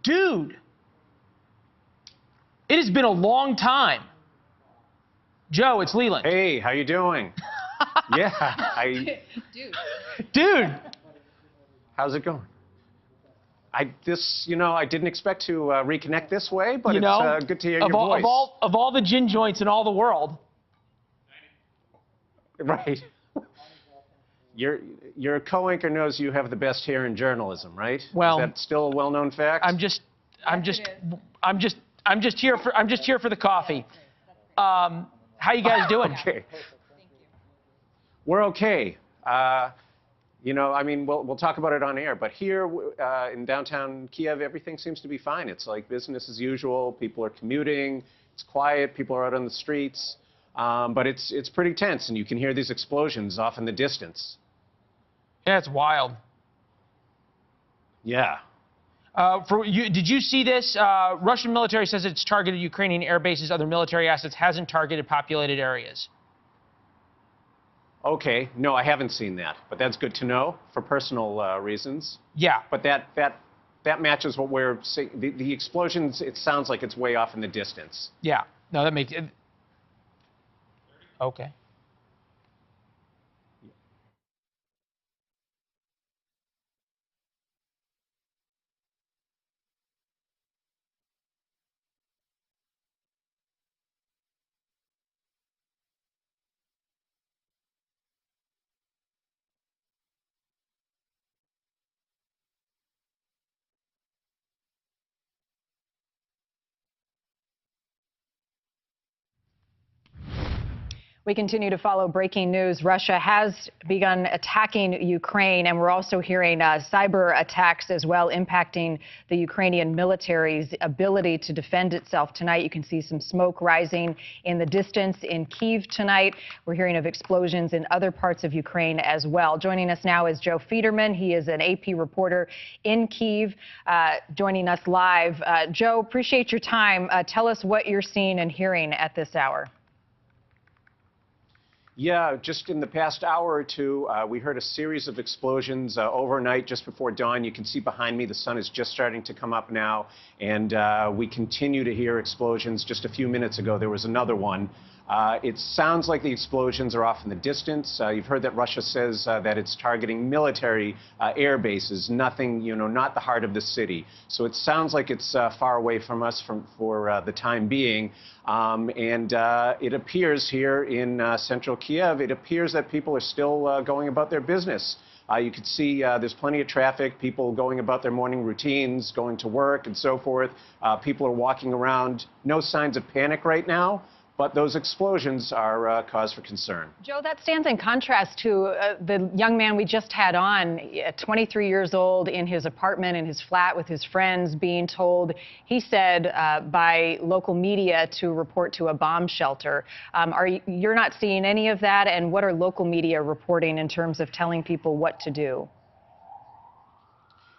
Dude, it has been a long time. Joe, it's Leland. Hey, how you doing? Dude. How's it going? I didn't expect to reconnect this way, but it's good to hear your voice. Of all the gin joints in all the world. Right. Your co-anchor knows you have the best hair in journalism, right? Well, is that still a well-known fact? I'm just here for the coffee. How you guys doing? Okay. We're okay. We'll talk about it on air, but here in downtown Kyiv, everything seems to be fine. It's like business as usual. People are commuting. It's quiet. People are out on the streets. But it's pretty tense, and you can hear these explosions off in the distance. Yeah, it's wild. Yeah. Did you see this? Russian military says it's targeted Ukrainian air bases, other military assets, hasn't targeted populated areas. Okay. No, I haven't seen that, but that's good to know for personal reasons. Yeah. But that matches what we're seeing. The explosions, it sounds like it's way off in the distance. Yeah. No, that makes it. Okay. We continue to follow breaking news. Russia has begun attacking Ukraine, and we're also hearing cyber attacks as well, impacting the Ukrainian military's ability to defend itself. Tonight, you can see some smoke rising in the distance in Kyiv tonight. We're hearing of explosions in other parts of Ukraine as well. Joining us now is Joe Federman. He is an AP reporter in Kyiv, joining us live. Joe, appreciate your time. Tell us what you're seeing and hearing at this hour. Yeah, just in the past hour or two, we heard a series of explosions overnight just before dawn. You can see behind me the sun is just starting to come up now, and we continue to hear explosions. Just a few minutes ago, there was another one. It sounds like the explosions are off in the distance. You've heard that Russia says that it's targeting military air bases, nothing, not the heart of the city. So it sounds like it's far away from us for the time being. It appears here in central Kyiv, it appears that people are still going about their business. You can see there's plenty of traffic, people going about their morning routines, going to work and so forth. People are walking around. No signs of panic right now, but those explosions are cause for concern. Joe, that stands in contrast to the young man we just had on, 23 years old, in his apartment, in his flat with his friends, being told, he said, by local media to report to a bomb shelter. You're not seeing any of that, and what are local media reporting in terms of telling people what to do?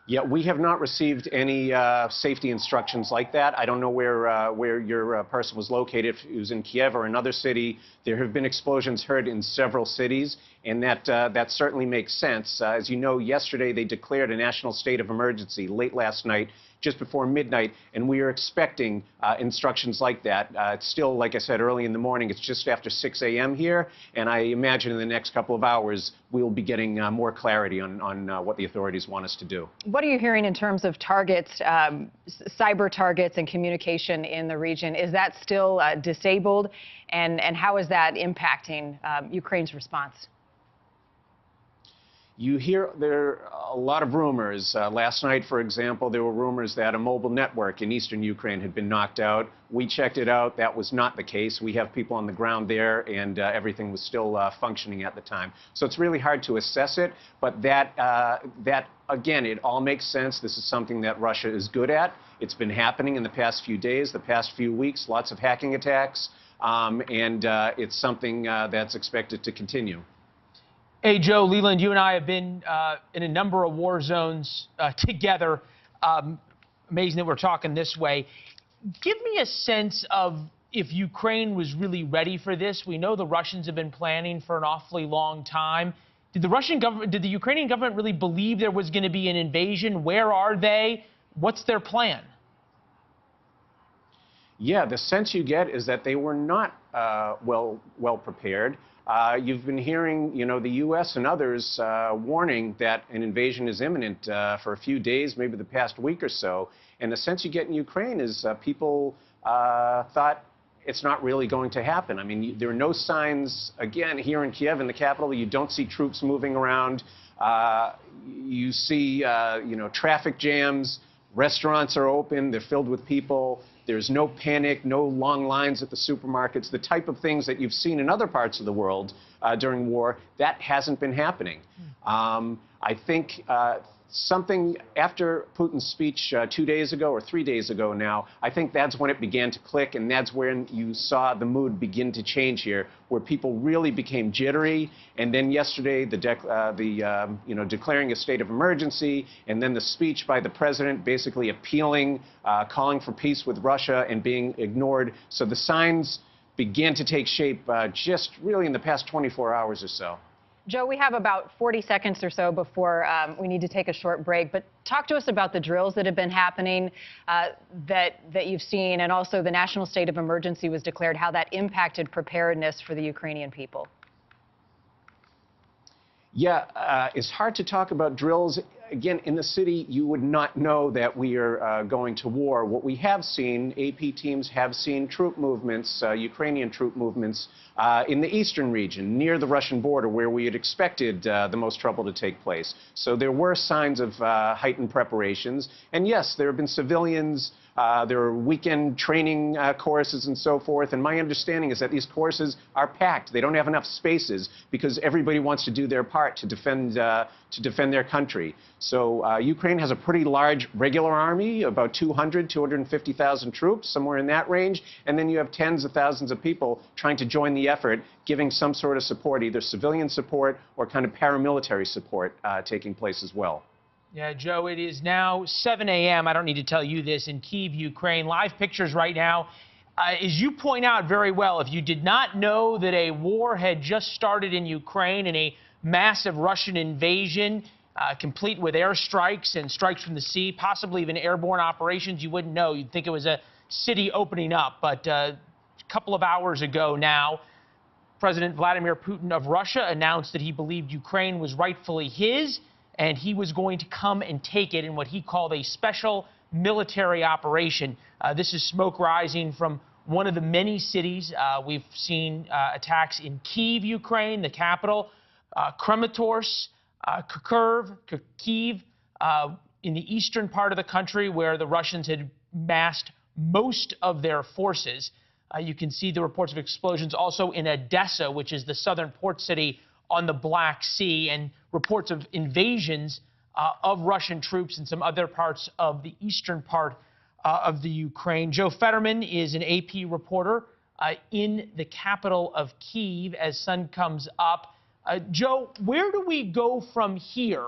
Yeah, we have not received any safety instructions like that. I don't know where your person was located, if he was in Kyiv or another city. There have been explosions heard in several cities, and that certainly makes sense. As you know, yesterday they declared a national state of emergency late last night, just before midnight, and we are expecting instructions like that. It's still, like I said, early in the morning. It's just after 6 a.m. here, and I imagine in the next couple of hours we'll be getting more clarity on what the authorities want us to do. What are you hearing in terms of targets, cyber targets and communication in the region? Is that still disabled, and how is that impacting Ukraine's response? You hear there are a lot of rumors. Last night, for example, there were rumors that a mobile network in eastern Ukraine had been knocked out. We checked it out. That was not the case. We have people on the ground there, and everything was still functioning at the time. So it's really hard to assess it. But that again, it all makes sense. This is something that Russia is good at. It's been happening in the past few days, the past few weeks, lots of hacking attacks. It's something that's expected to continue. Hey, Joe, Leland, you and I have been in a number of war zones together. Amazing that we're talking this way. Give me a sense of if Ukraine was really ready for this. We know the Russians have been planning for an awfully long time. Did the Ukrainian government really believe there was going to be an invasion? Where are they? What's their plan? Yeah, the sense you get is that they were not well prepared. You've been hearing, the U.S. and others warning that an invasion is imminent for a few days, maybe the past week or so. And the sense you get in Ukraine is people thought it's not really going to happen. I mean, there are no signs, again, here in Kyiv, in the capital, you don't see troops moving around. You see, traffic jams. Restaurants are open. They're filled with people. There's no panic, no long lines at the supermarkets. The type of things that you've seen in other parts of the world during war, that hasn't been happening. I think something after Putin's speech 2 days ago or 3 days ago now, I think that's when it began to click, and that's when you saw the mood begin to change here, where people really became jittery. And then yesterday, declaring a state of emergency, and then the speech by the president basically appealing, calling for peace with Russia, and being ignored. So the signs began to take shape just really in the past 24 hours or so. Joe, we have about 40 seconds or so before we need to take a short break, but talk to us about the drills that have been happening that you've seen, and also the national state of emergency was declared, how that impacted preparedness for the Ukrainian people. Yeah, it's hard to talk about drills. Again, in the city, you would not know that we are going to war. What we have seen, AP teams have seen troop movements, Ukrainian troop movements, in the eastern region, near the Russian border, where we had expected the most trouble to take place. So there were signs of heightened preparations. And yes, there have been civilians, there are weekend training courses and so forth. And my understanding is that these courses are packed. They don't have enough spaces because everybody wants to do their part to defend their country. So Ukraine has a pretty large regular army, about 250,000 troops, somewhere in that range. And then you have tens of thousands of people trying to join the effort, giving some sort of support, either civilian support or kind of paramilitary support taking place as well. Yeah, Joe, it is now 7 a.m. I don't need to tell you this, in Kyiv, Ukraine. Live pictures right now. As you point out very well, if you did not know that a war had just started in Ukraine and a massive Russian invasion, complete with airstrikes and strikes from the sea, possibly even airborne operations, you wouldn't know. You'd think it was a city opening up. But a couple of hours ago now, President Vladimir Putin of Russia announced that he believed Ukraine was rightfully his, and he was going to come and take it in what he called a special military operation. This is smoke rising from one of the many cities. We've seen attacks in Kyiv, Ukraine, the capital, Kramatorsk, Kharkiv, in the eastern part of the country where the Russians had massed most of their forces. You can see the reports of explosions also in Odessa, which is the southern port city on the Black Sea, and reports of invasions of Russian troops in some other parts of the eastern part of the Ukraine. Joe Fetterman is an AP reporter in the capital of Kyiv as sun comes up. Joe, where do we go from here?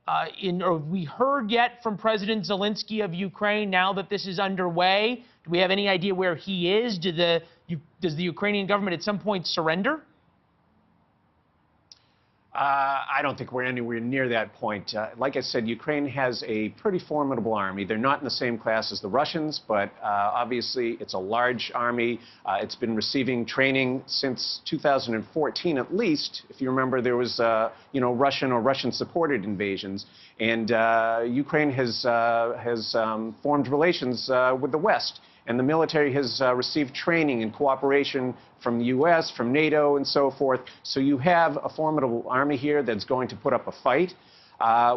Have we heard yet from President Zelensky of Ukraine now that this is underway? Do we have any idea where he is? Does the Ukrainian government at some point surrender? I don't think we're anywhere near that point. Like I said, Ukraine has a pretty formidable army. They're not in the same class as the Russians, but obviously it's a large army. It's been receiving training since 2014 at least. If you remember, there was Russian or Russian-supported invasions, and Ukraine has formed relations with the West. And the military has received training and cooperation from the U.S., from NATO, and so forth. So you have a formidable army here that's going to put up a fight.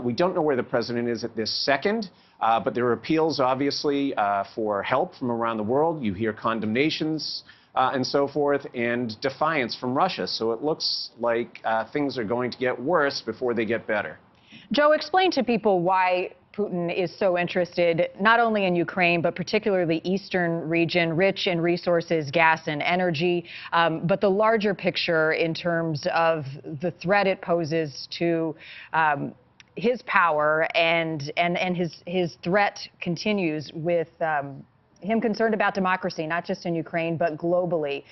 We don't know where the president is at this second, but there are appeals, obviously, for help from around the world. You hear condemnations and so forth, and defiance from Russia. So it looks like things are going to get worse before they get better. Joe, explain to people why Putin is so interested not only in Ukraine, but particularly the eastern region, rich in resources, gas and energy, but the larger picture in terms of the threat it poses to his power, and his threat continues with him concerned about democracy, not just in Ukraine, but globally.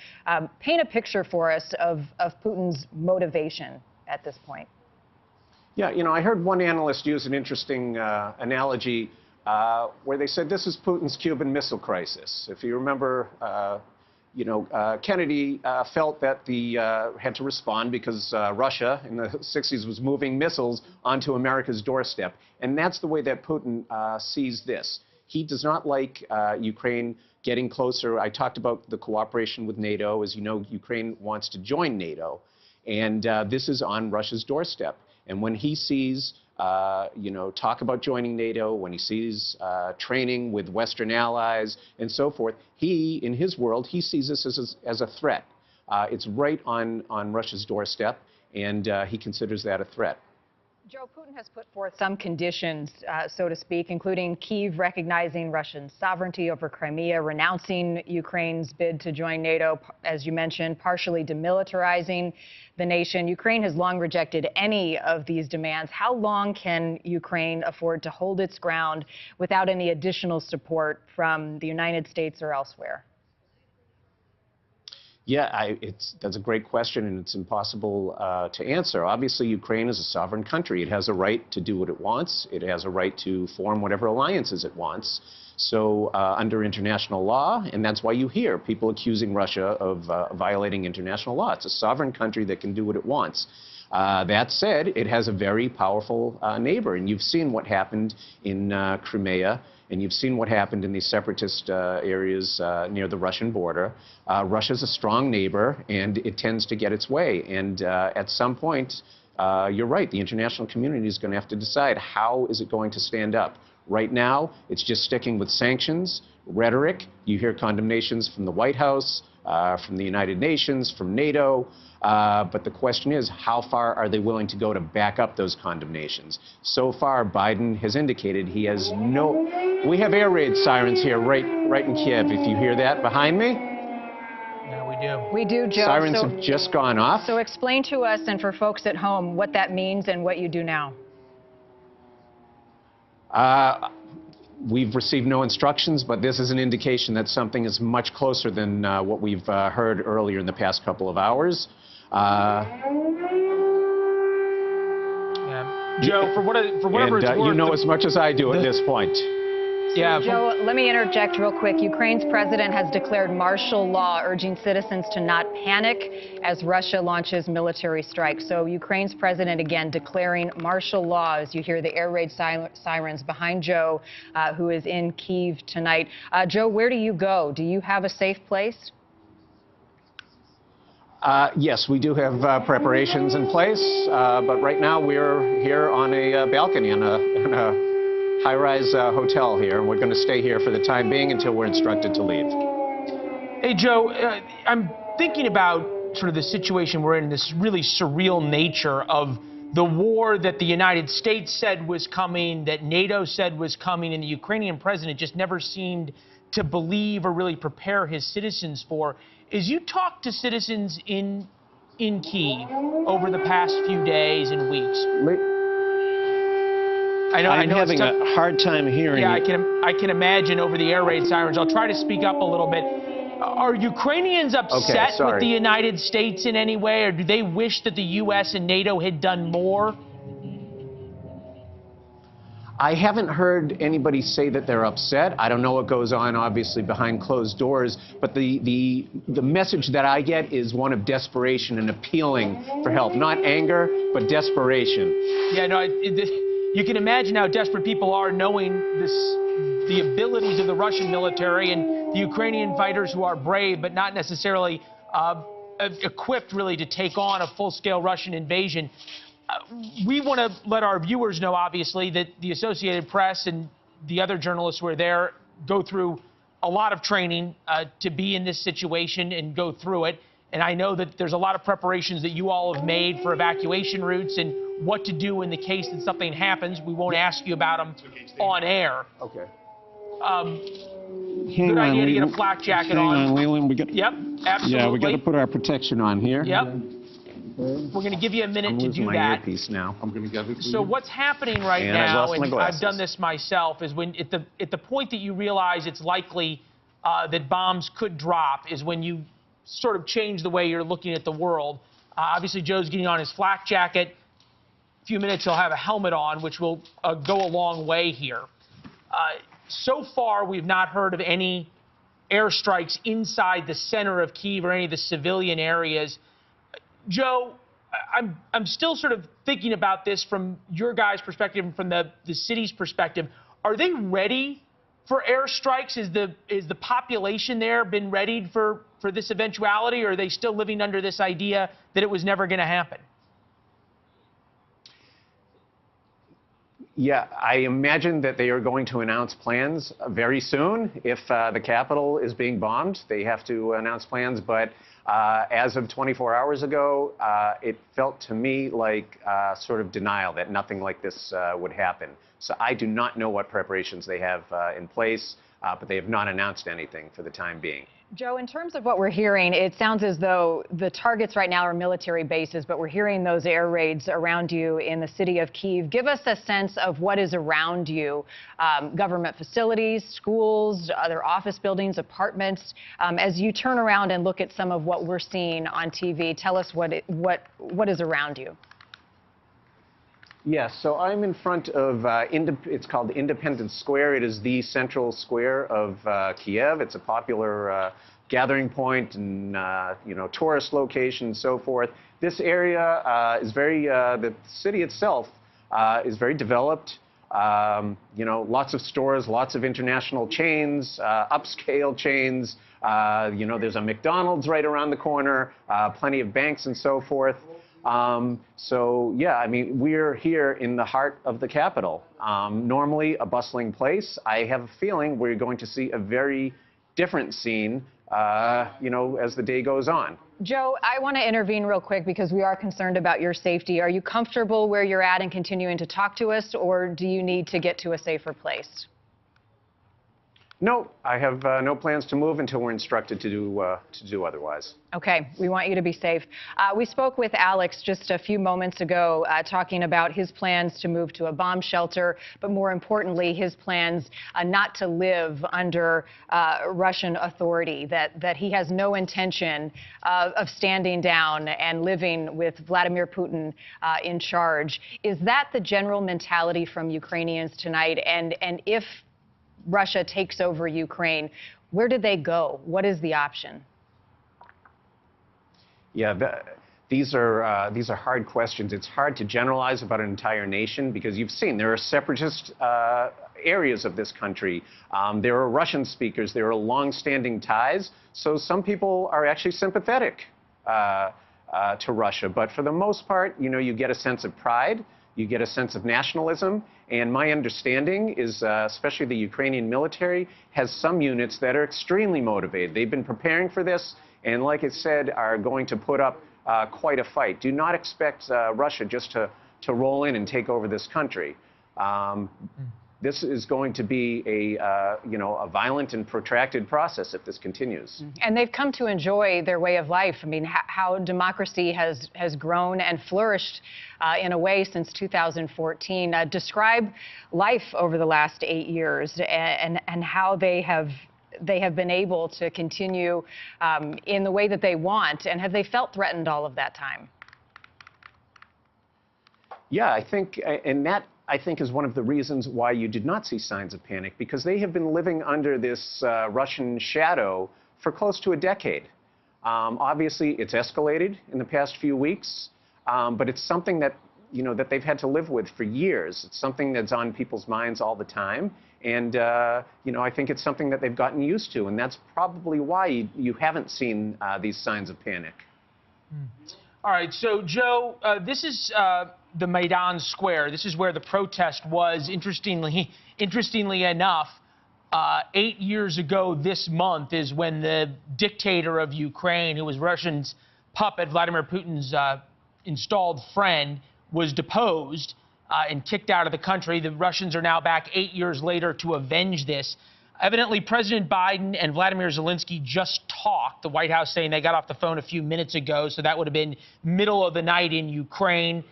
Paint a picture for us of Putin's motivation at this point. Yeah, I heard one analyst use an interesting analogy. where they said this is Putin's Cuban Missile Crisis. If you remember, Kennedy felt that had to respond because Russia in the 60s was moving missiles onto America's doorstep. And that's the way that Putin sees this. He does not like Ukraine getting closer. I talked about the cooperation with NATO. As you know, Ukraine wants to join NATO. And this is on Russia's doorstep. And when he sees, talk about joining NATO, when he sees training with Western allies and so forth, he, in his world, he sees this as a threat. It's right on Russia's doorstep, and he considers that a threat. Joe, Putin has put forth some conditions, so to speak, including Kyiv recognizing Russian sovereignty over Crimea, renouncing Ukraine's bid to join NATO, as you mentioned, partially demilitarizing the nation. Ukraine has long rejected any of these demands. How long can Ukraine afford to hold its ground without any additional support from the United States or elsewhere? Yeah, that's a great question, and it's impossible to answer. Obviously, Ukraine is a sovereign country. It has a right to do what it wants. It has a right to form whatever alliances it wants. So under international law, and that's why you hear people accusing Russia of violating international law. It's a sovereign country that can do what it wants. That said, it has a very powerful neighbor, and you've seen what happened in Crimea. And you've seen what happened in these separatist areas near the Russian border. Russia's a strong neighbor, and it tends to get its way. And at some point, you're right, the international community is going to have to decide how is it going to stand up. Right now, it's just sticking with sanctions, rhetoric. You hear condemnations from the White House, from the United Nations, from NATO. But the question is, how far are they willing to go to back up those condemnations? So far, Biden has indicated he has no... We have air raid sirens here right in Kyiv. If you hear that behind me. Yeah, we do. We do, Joe. Sirens have just gone off. So explain to us and for folks at home what that means and what you do now. We've received no instructions, but this is an indication that something is much closer than what we've heard earlier in the past couple of hours. Joe, for whatever it's worth, you know as much as I do at this point. Yeah. Joe, let me interject real quick. Ukraine's president has declared martial law, urging citizens to not panic as Russia launches military strikes. So Ukraine's president, again, declaring martial law as you hear the air raid sirens behind Joe, who is in Kyiv tonight. Joe, where do you go? Do you have a safe place? Yes, we do have preparations in place, but right now we're here on a balcony in a high-rise hotel here, and we're going to stay here for the time being until we're instructed to leave. Hey, Joe, I'm thinking about sort of the situation we're in, this really surreal nature of the war that the United States said was coming, that NATO said was coming, and the Ukrainian president just never seemed to believe or really prepare his citizens for. As you talk to citizens in Kyiv over the past few days and weeks, I'm having a hard time hearing. Yeah, I can imagine over the air raid sirens. I'll try to speak up a little bit. Are Ukrainians upset with the United States in any way, or do they wish that the U.S. and NATO had done more? I haven't heard anybody say that they're upset. I don't know what goes on, obviously, behind closed doors. But the message that I get is one of desperation and appealing for help. Not anger, but desperation. Yeah, no, you can imagine how desperate people are knowing the abilities of the Russian military and the Ukrainian fighters who are brave, but not necessarily equipped, really, to take on a full-scale Russian invasion. We want to let our viewers know, obviously, that the Associated Press and the other journalists who are there go through a lot of training to be in this situation and go through it. And I know that there's a lot of preparations that you all have made for evacuation routes and what to do in the case that something happens. We won't ask you about them on air. Okay. Good idea to get a flak jacket on. Hang on, Leland. Yep, absolutely. Yeah, we got to put our protection on here. Yep. We're going to give you a minute to do my that. Earpiece now. I'm going to get it. So what's happening right And now, I've and I've done this myself, is when at the point that you realize it's likely that bombs could drop is when you sort of change the way you're looking at the world. Obviously, Joe's getting on his flak jacket. A few minutes, he'll have a helmet on, which will go a long way here. So far, we've not heard of any airstrikes inside the center of Kyiv or any of the civilian areas. Joe, I'm still sort of thinking about this from your guys' perspective and from the city's perspective. Are they ready for airstrikes? Is the population there been readied for this eventuality, or are they still living under this idea that it was never going to happen? Yeah, I imagine that they are going to announce plans very soon. If the capital is being bombed, they have to announce plans. But as of 24 hours ago, it felt to me like sort of denial that nothing like this would happen. So I do not know what preparations they have in place, but they have not announced anything for the time being. Joe, in terms of what we're hearing, it sounds as though the targets right now are military bases, but we're hearing those air raids around you in the city of Kyiv. Give us a sense of what is around you, government facilities, schools, other office buildings, apartments. As you turn around and look at some of what we're seeing on TV, tell us what is around you. Yes, so I'm in front of, it's called Independence Square. It is the central square of Kyiv. It's a popular gathering point and, tourist location and so forth. This area is the city itself is very developed. Lots of stores, lots of international chains, upscale chains. There's a McDonald's right around the corner, plenty of banks and so forth. I mean, we're here in the heart of the capital. Normally a bustling place. I have a feeling we're going to see a very different scene, as the day goes on. Joe, I want to intervene real quick because we are concerned about your safety. Are you comfortable where you're at and continuing to talk to us, or do you need to get to a safer place? No, I have no plans to move until we're instructed to do otherwise. Okay, we want you to be safe. We spoke with Alex just a few moments ago talking about his plans to move to a bomb shelter, but more importantly, his plans not to live under Russian authority, that he has no intention of standing down and living with Vladimir Putin in charge. Is that the general mentality from Ukrainians tonight? And if Russia takes over Ukraine, where do they go? What is the option? Yeah, these are hard questions. It's hard to generalize about an entire nation because you've seen there are separatist areas of this country. There are Russian speakers. There are long-standing ties. So some people are actually sympathetic to Russia. But for the most part, you get a sense of pride. You get a sense of nationalism. And my understanding is, especially the Ukrainian military, has some units that are extremely motivated. They've been preparing for this, and like I said, are going to put up quite a fight. Do not expect Russia just to roll in and take over this country. This is going to be a violent and protracted process if this continues. And they've come to enjoy their way of life. I mean, how democracy has grown and flourished in a way since 2014. Describe life over the last 8 years and how they have been able to continue in the way that they want. And have they felt threatened all of that time? Yeah, I think, and that I think is one of the reasons why you did not see signs of panic, because they have been living under this Russian shadow for close to a decade. Obviously, it's escalated in the past few weeks, but it's something that, that they've had to live with for years. It's something that's on people's minds all the time. And, I think it's something that they've gotten used to. And that's probably why you haven't seen these signs of panic. All right. So, Joe, this is the Maidan Square. This is where the protest was. Interestingly enough, 8 years ago this month is when the dictator of Ukraine, who was Russia's puppet, Vladimir Putin's installed friend, was deposed and kicked out of the country. The Russians are now back 8 years later to avenge this. Evidently, President Biden and Vladimir Zelensky just talked, the White House saying they got off the phone a few minutes ago, so that would have been middle of the night in Ukraine,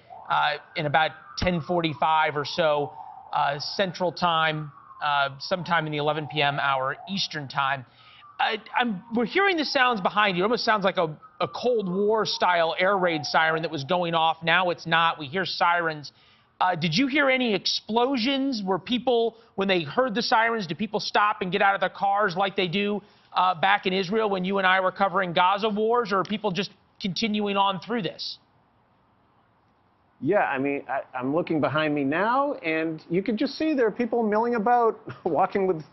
in about 10:45 or so Central Time, sometime in the 11 p.m. hour Eastern Time. We're hearing the sounds behind you. It almost sounds like a Cold War-style air raid siren that was going off. Now it's not. We hear sirens. Did you hear any explosions? Were people, when they heard the sirens, did people stop and get out of their cars like they do back in Israel when you and I were covering Gaza wars, or are people just continuing on through this? Yeah, I mean, I'm looking behind me now, and you can just see there are people milling about, walking with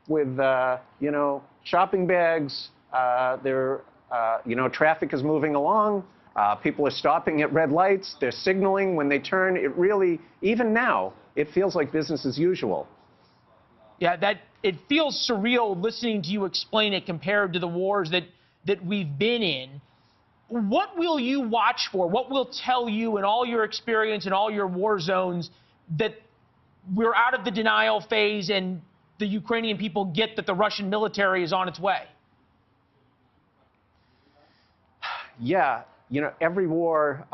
you know, shopping bags. You know, traffic is moving along. People are stopping at red lights. They're signaling when they turn. It really, even now, it feels like business as usual. Yeah, it feels surreal listening to you explain it compared to the wars that we've been in. What will you watch for? What will tell you in all your experience in all your war zones that we're out of the denial phase and the Ukrainian people get that the Russian military is on its way? Yeah, you know, every war,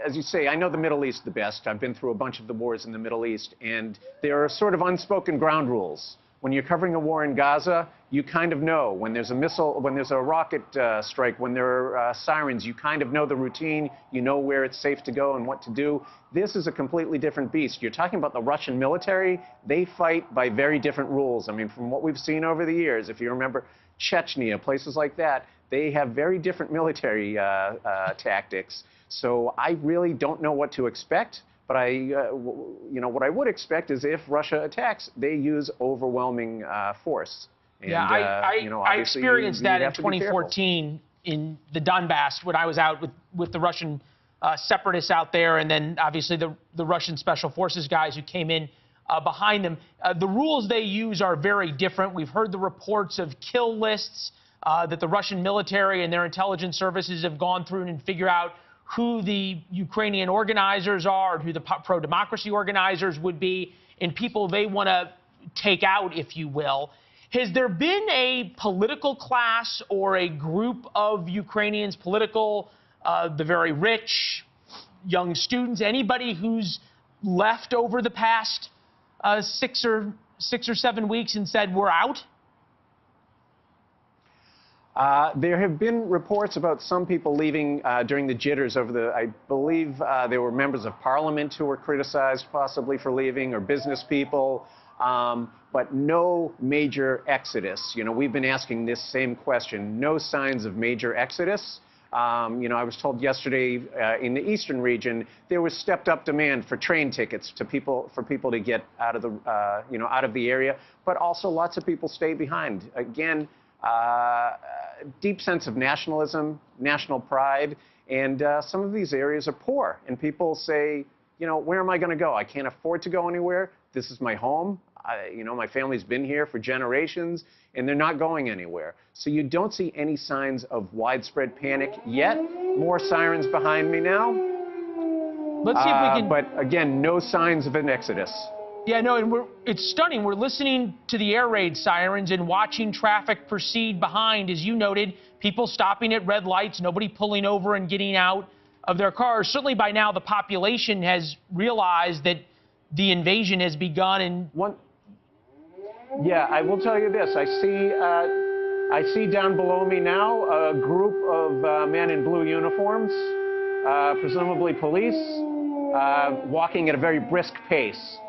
as you say, I know the Middle East the best. I've been through a bunch of the wars in the Middle East, and there are sort of unspoken ground rules. When you're covering a war in Gaza, you kind of know when there's a missile, when there's a rocket strike, when there are sirens, you kind of know the routine, you know where it's safe to go and what to do. This is a completely different beast. You're talking about the Russian military. They fight by very different rules. I mean, from what we've seen over the years, if you remember Chechnya, places like that, they have very different military tactics. So I really don't know what to expect. But you know, what I would expect is if Russia attacks, they use overwhelming force. And, yeah, you know, I experienced that in 2014 in the Donbass when I was out with the Russian separatists out there, and then obviously the Russian special forces guys who came in behind them. The rules they use are very different. We've heard the reports of kill lists that the Russian military and their intelligence services have gone through and figure out who the Ukrainian organizers are, who the pro-democracy organizers would be, and people they want to take out, if you will. Has there been a political class or a group of Ukrainians, the very rich, young students, anybody who's left over the past 6 or 7 weeks and said, we're out? There have been reports about some people leaving during the jitters over the, I believe there were members of parliament who were criticized possibly for leaving, or business people, but no major exodus. You know, we've been asking this same question, no signs of major exodus. You know, I was told yesterday in the eastern region, there was stepped up demand for train tickets to for people to get out of the, you know, out of the area, but also lots of people stay behind. Again, deep sense of nationalism, national pride, and some of these areas are poor. And people say, you know, where am I going to go? I can't afford to go anywhere. This is my home. You know, my family's been here for generations, and they're not going anywhere. So you don't see any signs of widespread panic yet. More sirens behind me now. Let's see if we can. But again, no signs of an exodus. Yeah, no, and it's stunning. We're listening to the air raid sirens and watching traffic proceed behind, as you noted, people stopping at red lights, nobody pulling over and getting out of their cars. Certainly by now the population has realized that the invasion has begun. And yeah, I will tell you this. I see down below me now a group of men in blue uniforms, presumably police, walking at a very brisk pace.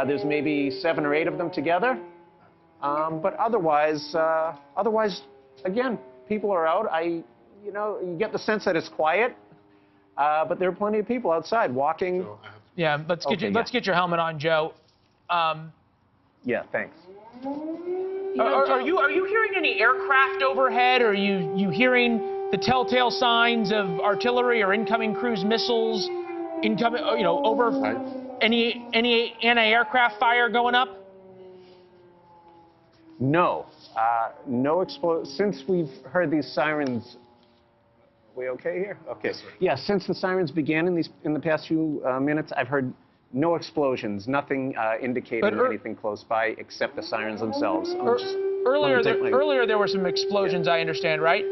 There's maybe 7 or 8 of them together, but otherwise, again, people are out. You know, you get the sense that it's quiet, but there are plenty of people outside walking. Yeah, let's get your helmet on, Joe. Yeah, thanks. Are you hearing any aircraft overhead? Are you hearing the telltale signs of artillery or incoming cruise missiles incoming? You know, over. Any anti-aircraft fire going up? No. No since we've heard these sirens. We okay here? Okay. Yes, yeah, since the sirens began in the past few minutes, I've heard no explosions, nothing indicating anything close by except the sirens themselves. Earlier there were some explosions, I understand, right?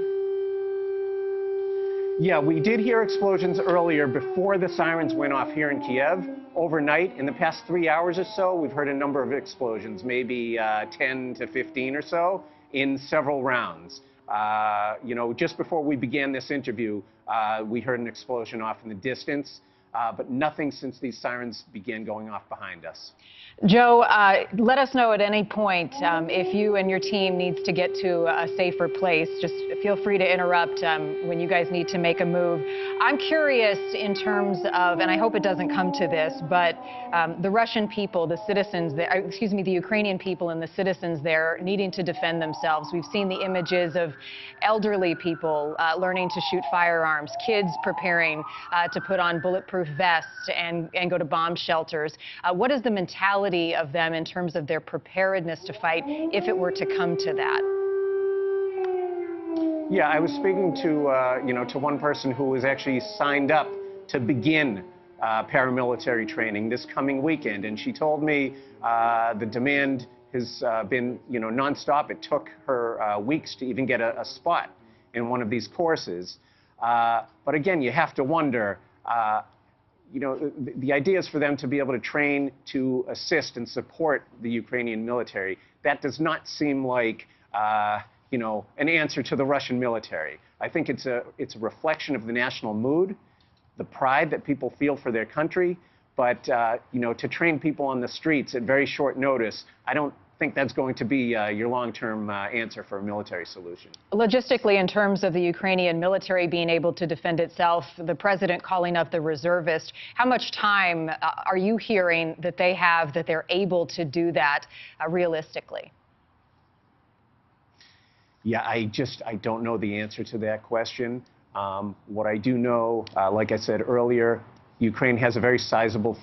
Yeah, we did hear explosions earlier before the sirens went off here in Kyiv. Overnight, in the past 3 hours or so, we've heard a number of explosions, maybe 10 to 15 or so, in several rounds. You know, just before we began this interview, we heard an explosion off in the distance. but nothing since these sirens began going off behind us. Joe, let us know at any point if you and your team needs to get to a safer place. Just feel free to interrupt when you guys need to make a move. I'm curious in terms of, and I hope it doesn't come to this, but the Russian people, the citizens, the Ukrainian people and the citizens there needing to defend themselves. We've seen the images of elderly people learning to shoot firearms, kids preparing to put on bulletproof vests and go to bomb shelters. What is the mentality of them in terms of their preparedness to fight if it were to come to that? Yeah, I was speaking to, to one person who was actually signed up to begin paramilitary training this coming weekend, and she told me the demand has been, nonstop. It took her weeks to even get a spot in one of these courses. But again, you have to wonder, the idea is for them to be able to train to assist and support the Ukrainian military. That does not seem like, an answer to the Russian military. I think it's a reflection of the national mood, the pride that people feel for their country. But, to train people on the streets at very short notice, I don't think that's going to be your long-term answer for a military solution. Logistically, in terms of the Ukrainian military being able to defend itself, the president calling up the reservists, how much time are you hearing that they have, that they're able to do that realistically? Yeah, I don't know the answer to that question. What I do know, like I said earlier, Ukraine has a very sizable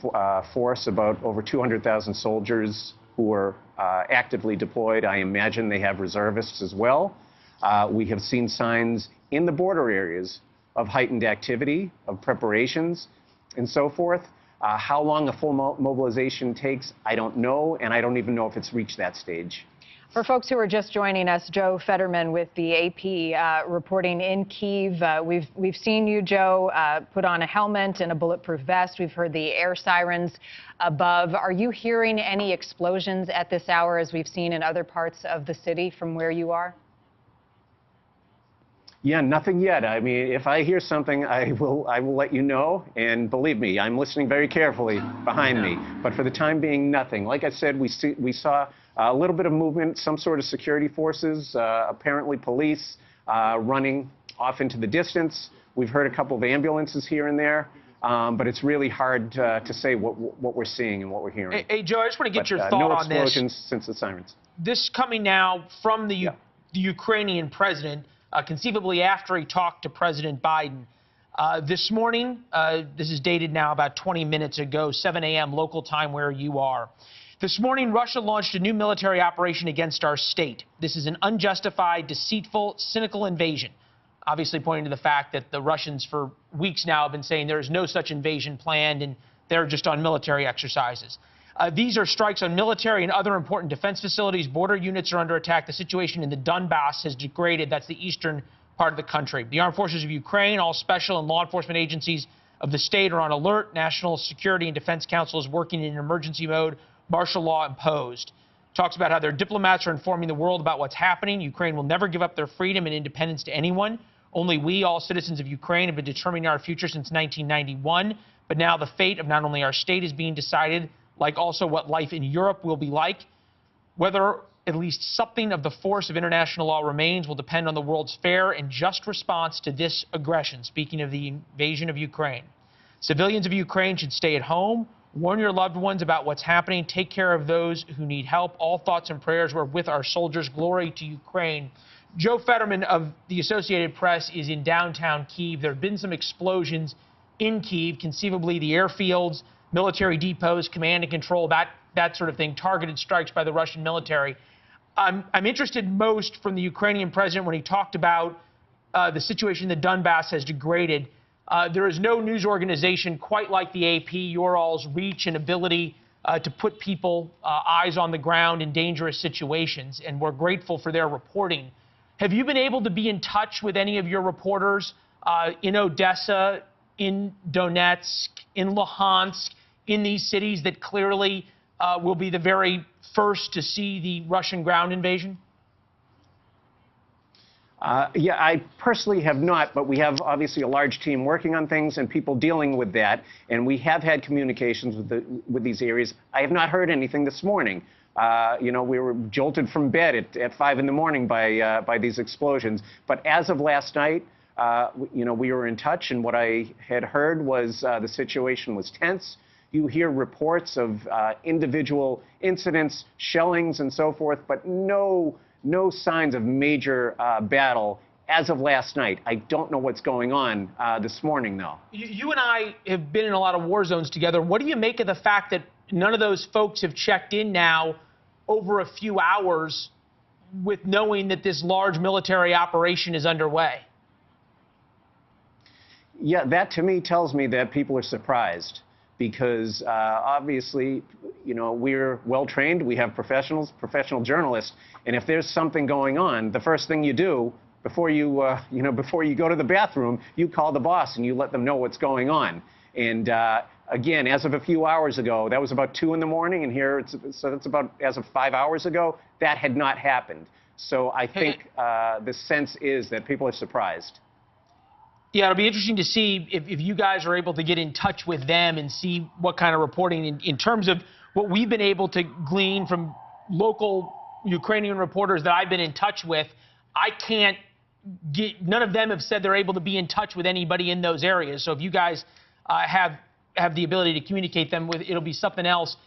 force, about over 200,000 soldiers who are actively deployed. I imagine they have reservists as well. We have seen signs in the border areas of heightened activity, of preparations, and so forth. How long a full mobilization takes, I don't know, and I don't even know if it's reached that stage. For folks who are just joining us, Joe Fetterman with the AP reporting in Kyiv. We've seen you, Joe, put on a helmet and a bulletproof vest. We've heard the air sirens above. Are you hearing any explosions at this hour, as we've seen in other parts of the city from where you are? Yeah, nothing yet. I mean, if I hear something, I will let you know. And believe me, I'm listening very carefully behind me. But for the time being, nothing. Like I said, we saw a little bit of movement, some sort of security forces, apparently police, running off into the distance. We've heard a couple of ambulances here and there. But it's really hard to say what we're seeing and what we're hearing. Hey, Joe, I just want to get your thought no on this. No explosions since the sirens. This coming now from the Ukrainian president, conceivably after he talked to President Biden. This morning, this is dated now about 20 minutes ago, 7 a.m. local time where you are. This morning, Russia launched a new military operation against our state. This is an unjustified, deceitful, cynical invasion. Obviously pointing to the fact that the Russians for weeks now have been saying there is no such invasion planned and they're just on military exercises. These are strikes on military and other important defense facilities. Border units are under attack. The situation in the Donbass has degraded. That's the eastern part of the country. The armed forces of Ukraine, all special and law enforcement agencies of the state are on alert. National Security and Defense Council is working in emergency mode. Martial law imposed. Talks about how their diplomats are informing the world about what's happening. Ukraine will never give up their freedom and independence to anyone. Only we, all citizens of Ukraine, have been determining our future since 1991. But now the fate of not only our state is being decided, like also what life in Europe will be like. Whether at least something of the force of international law remains will depend on the world's fair and just response to this aggression. Speaking of the invasion of Ukraine. Civilians of Ukraine should stay at home. Warn your loved ones about what's happening. Take care of those who need help. All thoughts and prayers were with our soldiers. Glory to Ukraine. Joe Fetterman of the Associated Press is in downtown Kyiv. There have been some explosions in Kyiv, conceivably the airfields, military depots, command and control, that sort of thing, targeted strikes by the Russian military. I'm interested most from the Ukrainian president when he talked about the situation in the Donbass has degraded. There is no news organization quite like the AP, your all's reach and ability to put people eyes on the ground in dangerous situations, and we're grateful for their reporting. Have you been able to be in touch with any of your reporters in Odessa, in Donetsk, in Luhansk, in these cities that clearly will be the very first to see the Russian ground invasion? Yeah, I personally have not, but we have obviously a large team working on things and people dealing with that, and we have had communications with these areas. I have not heard anything this morning. You know, we were jolted from bed at 5 in the morning by these explosions. But as of last night, you know, we were in touch, and what I had heard was the situation was tense. You hear reports of individual incidents, shellings, and so forth, but no signs of major battle as of last night. I don't know what's going on this morning, though. You and I have been in a lot of war zones together. What do you make of the fact that none of those folks have checked in now over a few hours with knowing that this large military operation is underway? Yeah, that to me tells me that people are surprised because obviously, you know, we're well trained. We have professionals, professional journalists, and if there's something going on, the first thing you do before you, before you go to the bathroom, you call the boss and you let them know what's going on. And again, as of a few hours ago, that was about 2 in the morning, and here so that's about as of 5 hours ago, that had not happened. So I think the sense is that people are surprised. Yeah, it'll be interesting to see if you guys are able to get in touch with them and see what kind of reporting in terms of what we've been able to glean from local Ukrainian reporters that I've been in touch with. I can't get, none of them have said they're able to be in touch with anybody in those areas. So if you guys have the ability to communicate them with, it'll be something else.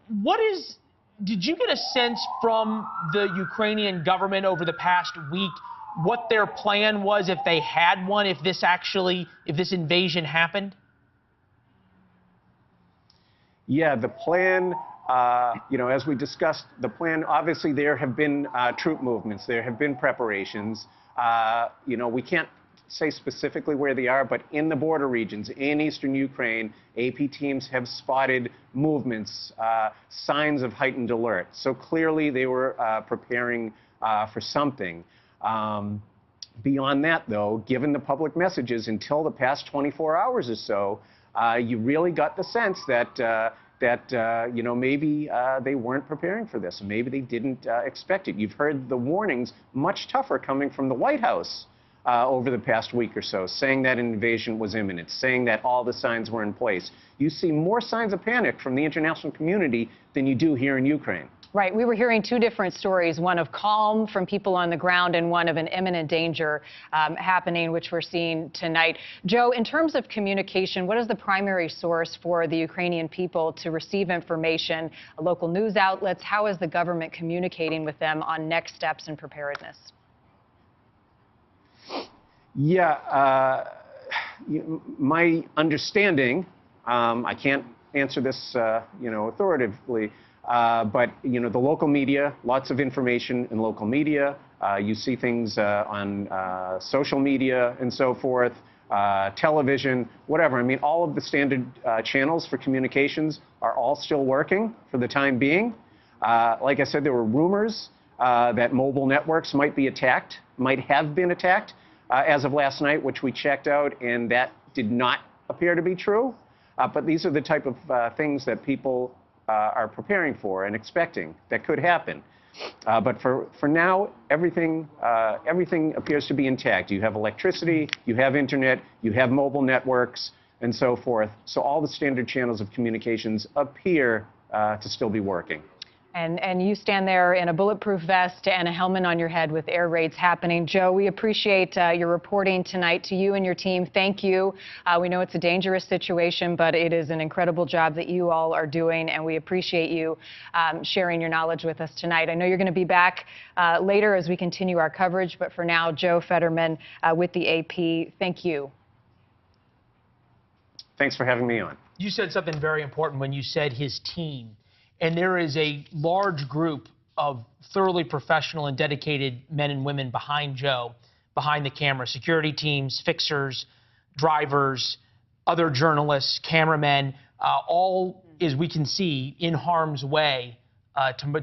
Did you get a sense from the Ukrainian government over the past week what their plan was, if they had one, if this invasion happened? Yeah, the plan, as we discussed, the plan, obviously there have been troop movements, there have been preparations. We can't say specifically where they are, but in the border regions, in eastern Ukraine, AP teams have spotted movements, signs of heightened alert. So clearly they were preparing for something. Beyond that, though, given the public messages until the past 24 hours or so, you really got the sense that maybe they weren't preparing for this. Maybe they didn't expect it. You've heard the warnings much tougher coming from the White House over the past week or so, saying that an invasion was imminent, saying that all the signs were in place. You see more signs of panic from the international community than you do here in Ukraine. Right. We were hearing two different stories, one of calm from people on the ground and one of an imminent danger happening, which we're seeing tonight. Joe, in terms of communication, what is the primary source for the Ukrainian people to receive information? Local news outlets, how is the government communicating with them on next steps and preparedness? Yeah, my understanding, I can't answer this, authoritatively, but, the local media, lots of information in local media. You see things on social media and so forth, television, whatever. I mean, all of the standard channels for communications are all still working for the time being. Like I said, there were rumors that mobile networks might have been attacked as of last night, which we checked out, and that did not appear to be true. But these are the type of things that people are preparing for and expecting that could happen. But for now, everything appears to be intact. You have electricity, you have internet, you have mobile networks, and so forth. So all the standard channels of communications appear to still be working. And you stand there in a bulletproof vest and a helmet on your head with air raids happening. Joe, we appreciate your reporting tonight. To you and your team, thank you. We know it's a dangerous situation, but it is an incredible job that you all are doing, and we appreciate you sharing your knowledge with us tonight. I know you're going to be back later as we continue our coverage, but for now, Joe Fetterman with the AP, thank you. Thanks for having me on. You said something very important when you said his team. And there is a large group of thoroughly professional and dedicated men and women behind Joe, behind the camera, security teams, fixers, drivers, other journalists, cameramen, all, as we can see, in harm's way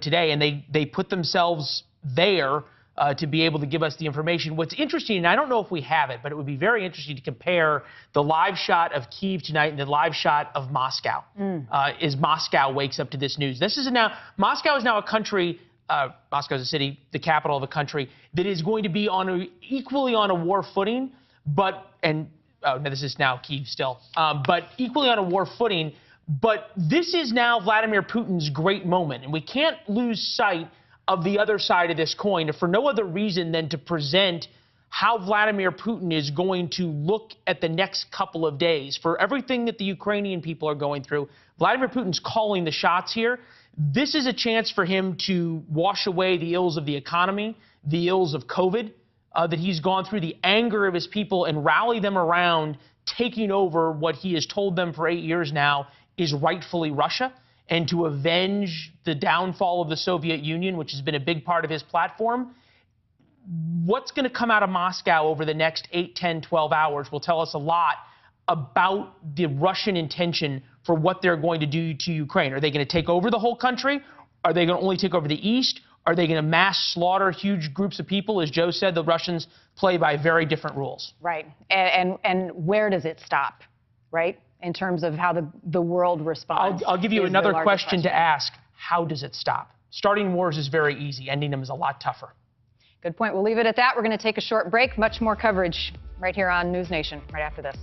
today. And they put themselves there to be able to give us the information. What's interesting, and I don't know if we have it, but it would be very interesting to compare the live shot of Kyiv tonight and the live shot of Moscow as Moscow wakes up to this news. Moscow is now a country Moscow is a city, the capital of the country, that is going to be equally on a war footing, no, this is now Kyiv still, but equally on a war footing. But this is now Vladimir Putin's great moment, and we can't lose sight of the other side of this coin, for no other reason than to present how Vladimir Putin is going to look at the next couple of days. For everything that the Ukrainian people are going through, Vladimir Putin's calling the shots here. This is a chance for him to wash away the ills of the economy, the ills of COVID that he's gone through, the anger of his people, and rally them around taking over what he has told them for 8 years now is rightfully Russia, and to avenge the downfall of the Soviet Union, which has been a big part of his platform. What's going to come out of Moscow over the next 8, 10, 12 hours will tell us a lot about the Russian intention for what they're going to do to Ukraine. Are they going to take over the whole country? Are they going to only take over the east? Are they going to mass slaughter huge groups of people? As Joe said, the Russians play by very different rules. Right. And where does it stop, right, in terms of how the world responds? I'll give you another question to ask. How does it stop? Starting wars is very easy. Ending them is a lot tougher. Good point. We'll leave it at that. We're going to take a short break. Much more coverage right here on NewsNation right after this.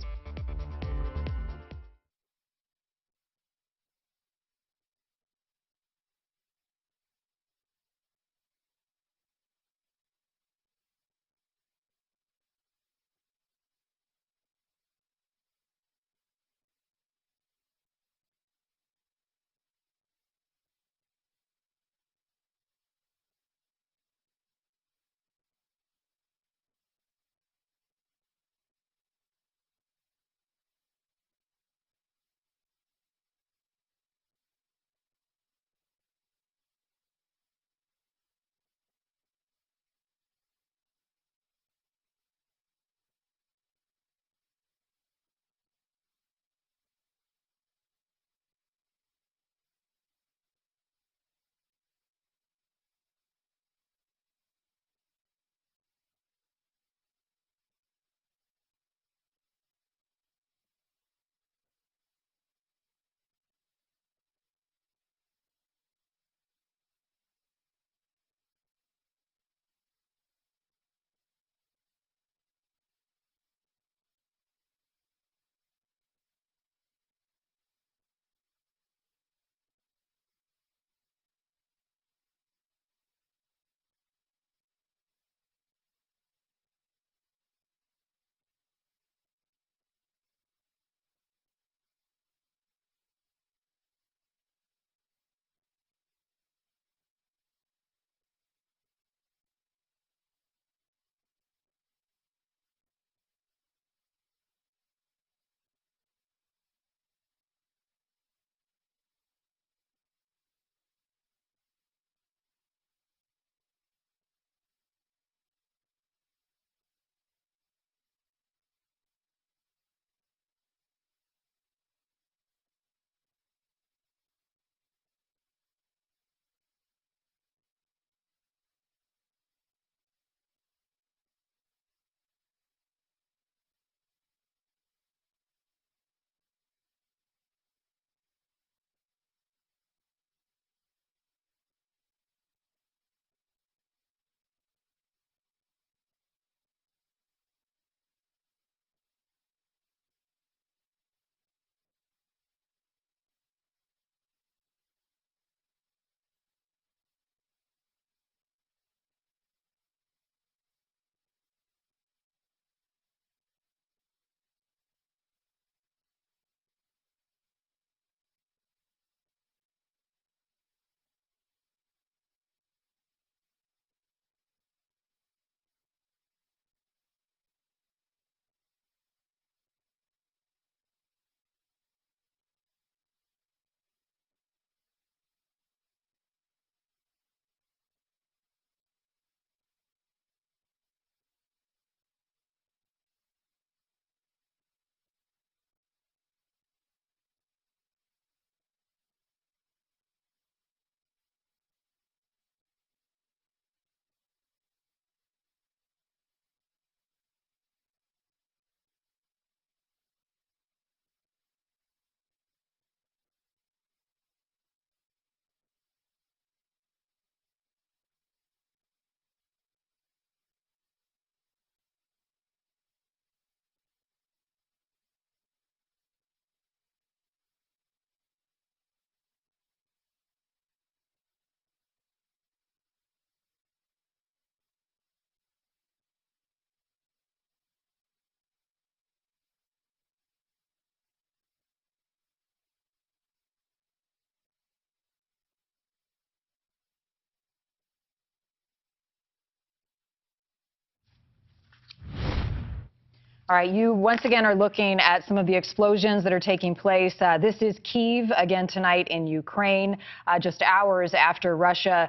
All right, you once again are looking at some of the explosions that are taking place. This is Kyiv again tonight in Ukraine, just hours after Russia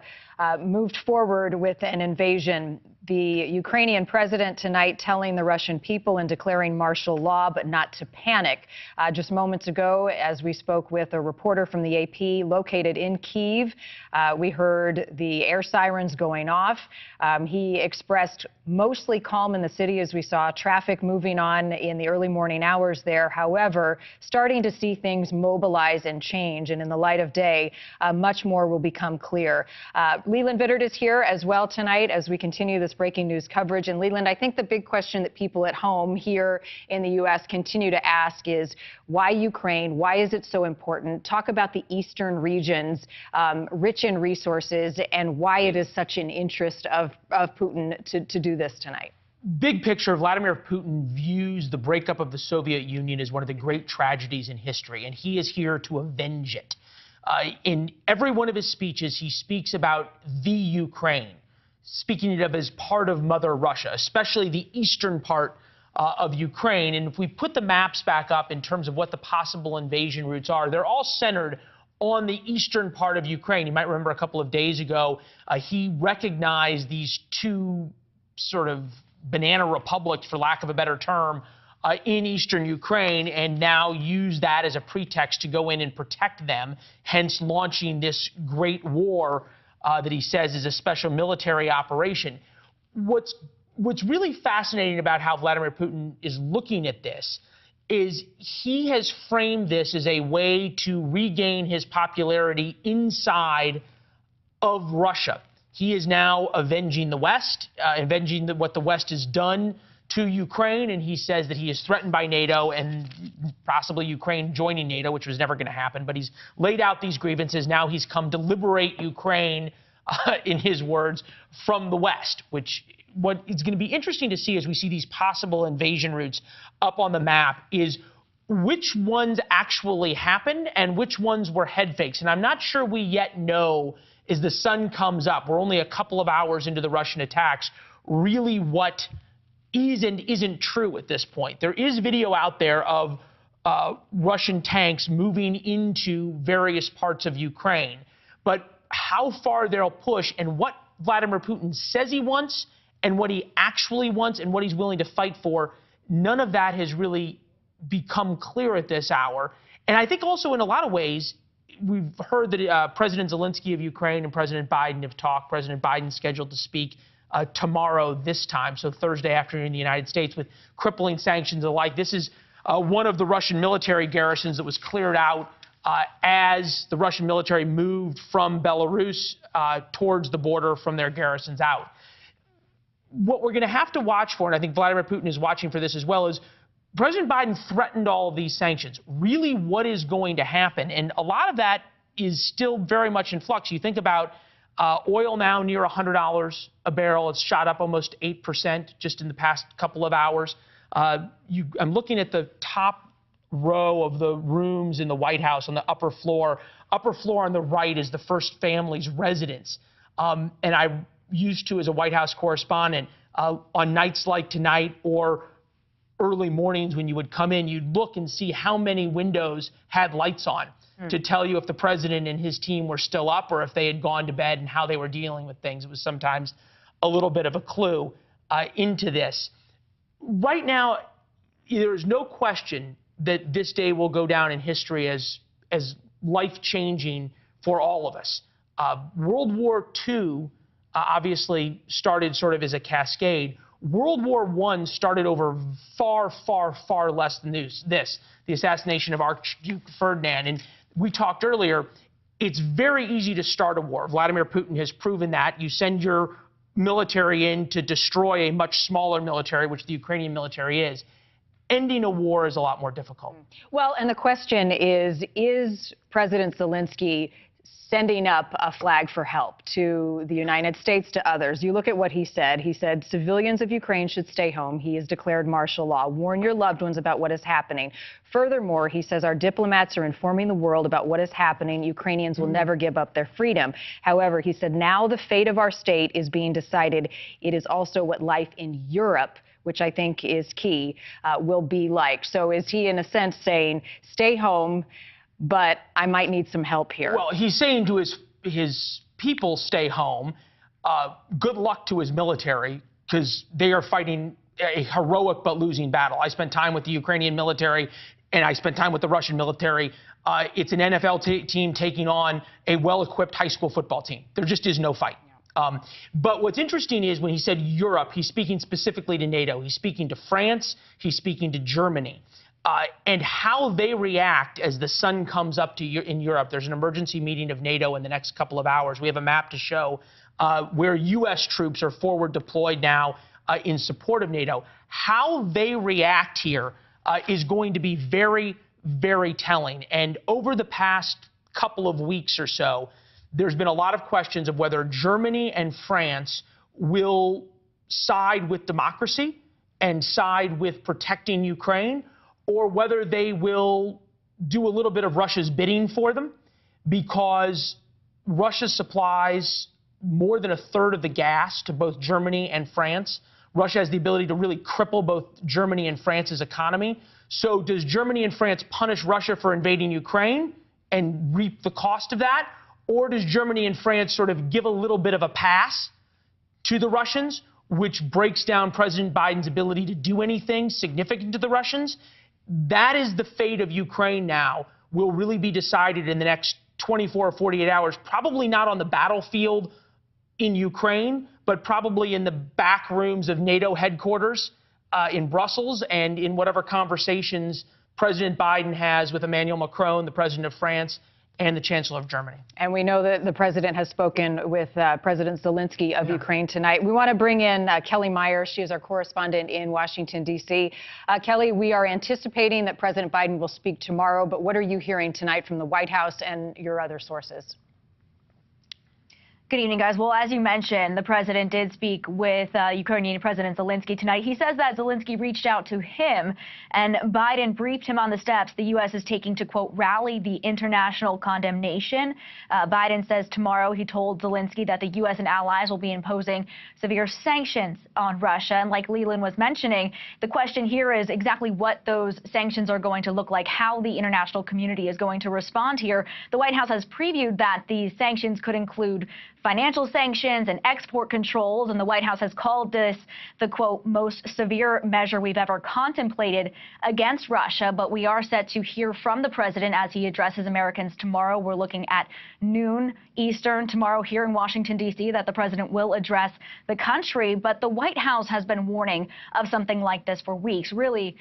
moved forward with an invasion. The Ukrainian president tonight telling the Russian people and declaring martial law, but not to panic. Just moments ago, as we spoke with a reporter from the AP located in Kyiv, we heard the air sirens going off. He expressed mostly calm in the city as we saw traffic moving on in the early morning hours there. However, starting to see things mobilize and change. And in the light of day, much more will become clear. Leland Bittert is here as well tonight as we continue this breaking news coverage. And Leland, I think the big question that people at home here in the U.S. continue to ask is why Ukraine? Why is it so important? Talk about the eastern regions, rich in resources, and why it is such an interest of Putin to do this tonight. Big picture, Vladimir Putin views the breakup of the Soviet Union as one of the great tragedies in history, and he is here to avenge it. In every one of his speeches, he speaks about the Ukraine, speaking it of as part of Mother Russia, especially the eastern part of Ukraine. And if we put the maps back up in terms of what the possible invasion routes are, they're all centered on the eastern part of Ukraine. You might remember a couple of days ago, he recognized these two sort of banana republics, for lack of a better term, in eastern Ukraine, and now use that as a pretext to go in and protect them, hence launching this great war that he says is a special military operation. What's really fascinating about how Vladimir Putin is looking at this is he has framed this as a way to regain his popularity inside of Russia. He is now avenging the West, avenging what the West has done to Ukraine, and he says that he is threatened by NATO and possibly Ukraine joining NATO, which was never going to happen. But he's laid out these grievances. Now he's come to liberate Ukraine, in his words, from the West, which what is going to be interesting to see as we see these possible invasion routes up on the map is which ones actually happened and which ones were head fakes. And I'm not sure we yet know, as the sun comes up, we're only a couple of hours into the Russian attacks, really what is and isn't true at this point. There is video out there of Russian tanks moving into various parts of Ukraine, but how far they'll push and what Vladimir Putin says he wants and what he actually wants and what he's willing to fight for, none of that has really become clear at this hour. And I think also in a lot of ways, we've heard that President Zelensky of Ukraine and President Biden have talked. President Biden's scheduled to speak tomorrow this time, so Thursday afternoon in the United States, with crippling sanctions alike. This is one of the Russian military garrisons that was cleared out as the Russian military moved from Belarus towards the border from their garrisons out. What we're going to have to watch for, and I think Vladimir Putin is watching for this as well, is President Biden threatened all of these sanctions. Really, what is going to happen? And a lot of that is still very much in flux. You think about oil now near $100 a barrel. It's shot up almost 8% just in the past couple of hours. I'm looking at the top row of the rooms in the White House on the upper floor. Upper floor on the right is the first family's residence. And I used to, as a White House correspondent, on nights like tonight or early mornings when you would come in, you'd look and see how many windows had lights on to tell you if the president and his team were still up or if they had gone to bed and how they were dealing with things. It was sometimes a little bit of a clue into this. Right now, there is no question that this day will go down in history as life-changing for all of us. World War II obviously started sort of as a cascade. World War I started over far, far, far less than this, the assassination of Archduke Ferdinand. And we talked earlier, it's very easy to start a war. Vladimir Putin has proven that. You send your military in to destroy a much smaller military, which the Ukrainian military is. Ending a war is a lot more difficult. Well, and the question is President Zelensky sending up a flag for help to the United States, to others? You look at what he said. He said civilians of Ukraine should stay home. He has declared martial law. Warn your loved ones about what is happening. Furthermore, he says our diplomats are informing the world about what is happening. Ukrainians will never give up their freedom. However, he said now the fate of our state is being decided. It is also what life in Europe which I think is key, will be like. So is he, in a sense, saying, stay home, but I might need some help here? Well, he's saying to his people, stay home. Good luck to his military, because they are fighting a heroic but losing battle. I spent time with the Ukrainian military, and I spent time with the Russian military. It's an NFL team taking on a well-equipped high school football team. There just is no fight. But what's interesting is when he said Europe, he's speaking specifically to NATO. He's speaking to France. He's speaking to Germany. And how they react as the sun comes up in Europe. There's an emergency meeting of NATO in the next couple of hours. We have a map to show where U.S. troops are forward deployed now in support of NATO. How they react here is going to be very, very telling. And over the past couple of weeks or so, there's been a lot of questions of whether Germany and France will side with democracy and side with protecting Ukraine, or whether they will do a little bit of Russia's bidding for them, because Russia supplies more than a third of the gas to both Germany and France. Russia has the ability to really cripple both Germany and France's economy. So does Germany and France punish Russia for invading Ukraine and reap the cost of that? Or does Germany and France sort of give a little bit of a pass to the Russians, which breaks down President Biden's ability to do anything significant to the Russians? That is the fate of Ukraine now, will really be decided in the next 24 or 48 hours, probably not on the battlefield in Ukraine, but probably in the back rooms of NATO headquarters in Brussels, and in whatever conversations President Biden has with Emmanuel Macron, the president of France, and the Chancellor of Germany. And we know that the president has spoken with President Zelensky of Ukraine tonight. We want to bring in Kelly Meyer. She is our correspondent in Washington, D.C. Kelly, we are anticipating that President Biden will speak tomorrow, but what are you hearing tonight from the White House and your other sources? Good evening, guys. Well, as you mentioned, the president did speak with Ukrainian President Zelensky tonight. He says that Zelensky reached out to him and Biden briefed him on the steps the U.S. is taking to, quote, rally the international condemnation. Biden says tomorrow he told Zelensky that the U.S. and allies will be imposing severe sanctions on Russia. And like Leland was mentioning, the question here is exactly what those sanctions are going to look like, how the international community is going to respond here. The White House has previewed that these sanctions could include financial sanctions and export controls, and the White House has called this the, quote, most severe measure we've ever contemplated against Russia. But we are set to hear from the president as he addresses Americans tomorrow. We're looking at noon Eastern tomorrow here in Washington, D.C., that the president will address the country. But the White House has been warning of something like this for weeks, really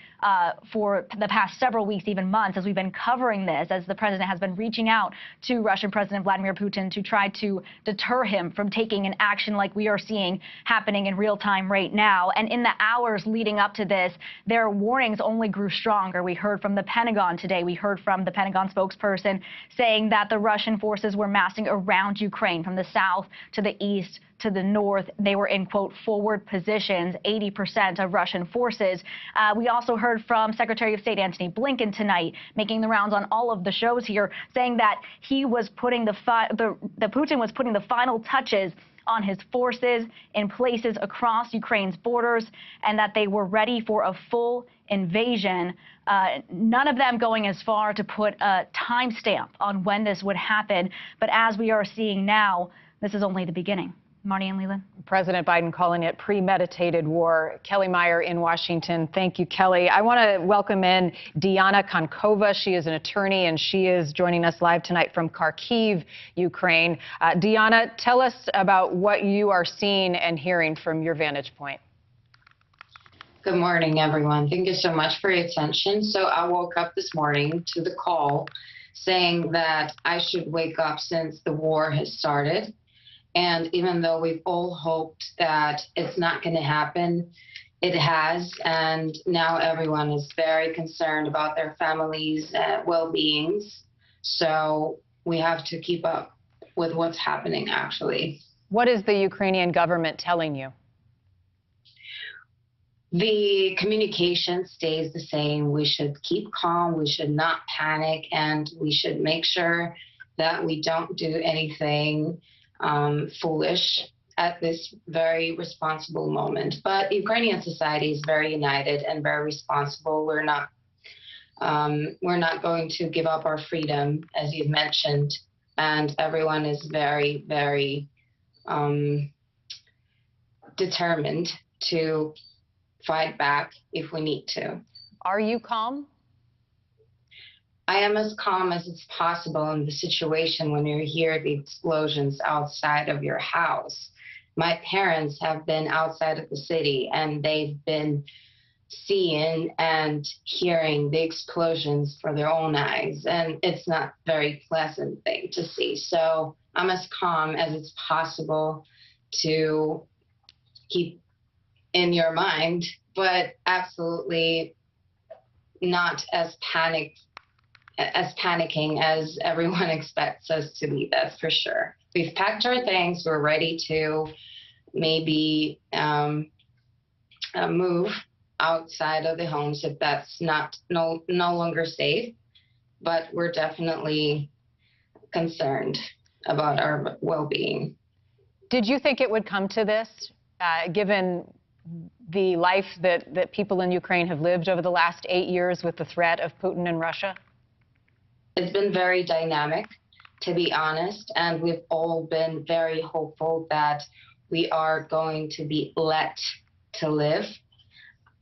for the past several weeks, even months, as we've been covering this, as the president has been reaching out to Russian President Vladimir Putin to try to deter him from taking an action like we are seeing happening in real time right now. And in the hours leading up to this, their warnings only grew stronger. We heard from the Pentagon today. We heard from the Pentagon spokesperson saying that the Russian forces were massing around Ukraine from the south to the east to the north. They were in, quote, forward positions, 80% of Russian forces. We also heard from Secretary of State Antony Blinken tonight, making the rounds on all of the shows here, saying that he was putting Putin was putting the final touches on his forces in places across Ukraine's borders, and that they were ready for a full invasion. None of them going as far to put a timestamp on when this would happen. But as we are seeing now, this is only the beginning. Marnie and Leland. President Biden calling it premeditated war. Kelly Meyer in Washington. Thank you, Kelly. I want to welcome in Diana Konkova. She is an attorney, and she is joining us live tonight from Kharkiv, Ukraine. Diana, tell us about what you are seeing and hearing from your vantage point. Good morning, everyone. Thank you so much for your attention. So I woke up this morning to the call saying that I should wake up since the war has started. And even though we've all hoped that it's not going to happen, it has. And now everyone is very concerned about their families' well-beings. So we have to keep up with what's happening, actually. What is the Ukrainian government telling you? The communication stays the same. We should keep calm. We should not panic. And we should make sure that we don't do anything foolish. at this very responsible moment. But Ukrainian society is very united and very responsible. We're not going to give up our freedom, as you've mentioned, and everyone is very, very determined to fight back if we need to. Are you calm? I am as calm as it's possible in the situation when you hear the explosions outside of your house. My parents have been outside of the city and they've been seeing and hearing the explosions for their own eyes, and it's not a very pleasant thing to see. So I'm as calm as it's possible to keep in your mind, but absolutely not as panicking as everyone expects us to be. That's for sure. We've packed our things. We're ready to maybe move outside of the homes if that's no longer safe. But we're definitely concerned about our well-being. Did you think it would come to this, given the life that people in Ukraine have lived over the last 8 years with the threat of Putin and Russia? It's been very dynamic, to be honest, and we've all been very hopeful that we are going to be let to live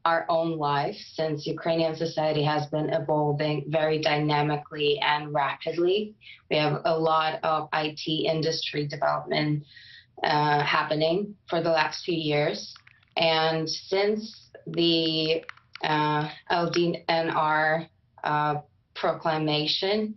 our own life, since Ukrainian society has been evolving very dynamically and rapidly. We have a lot of IT industry development happening for the last few years. And since the LDNR proclamation,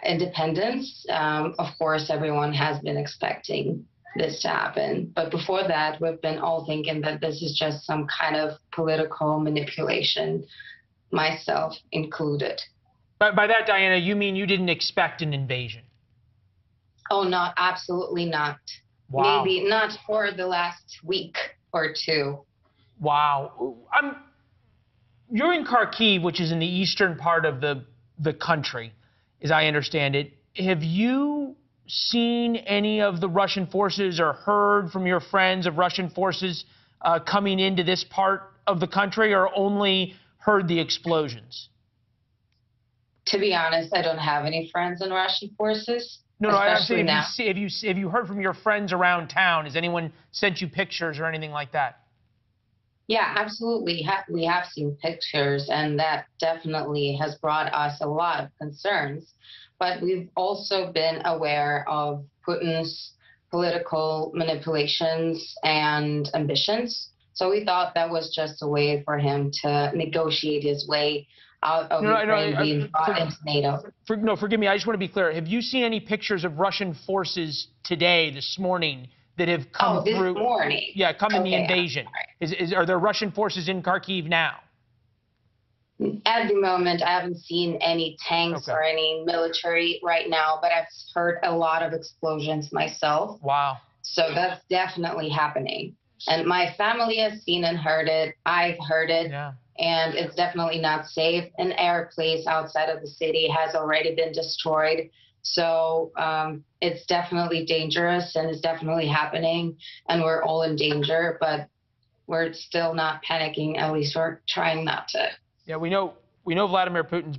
independence, of course, everyone has been expecting this to happen. But before that, we've been all thinking that this is just some kind of political manipulation, myself included. By that, Diana, you mean you didn't expect an invasion? Oh, no, absolutely not. Wow. Maybe not for the last week or two. Wow. You're in Kharkiv, which is in the eastern part of the country, as I understand it. Have you seen any of the Russian forces or heard from your friends of Russian forces coming into this part of the country, or only heard the explosions? To be honest, I don't have any friends in Russian forces. No, I'm saying now. have you heard from your friends around town? Has anyone sent you pictures or anything like that? Yeah, absolutely. We have seen pictures, and that definitely has brought us a lot of concerns. But we've also been aware of Putin's political manipulations and ambitions. So we thought that was just a way for him to negotiate his way out of Ukraine being brought into NATO. Forgive me. I just want to be clear. Have you seen any pictures of Russian forces today, this morning, that have come through? This morning? Yeah, come in the invasion. Right. Are there Russian forces in Kharkiv now? At the moment, I haven't seen any tanks or any military right now, but I've heard a lot of explosions myself. Wow. So that's definitely happening. And my family has seen and heard it. I've heard it. Yeah. And it's definitely not safe. An air place outside of the city has already been destroyed. So it's definitely dangerous, and it's definitely happening. And we're all in danger, but we're still not panicking. At least we're trying not to. Yeah, we know Vladimir Putin's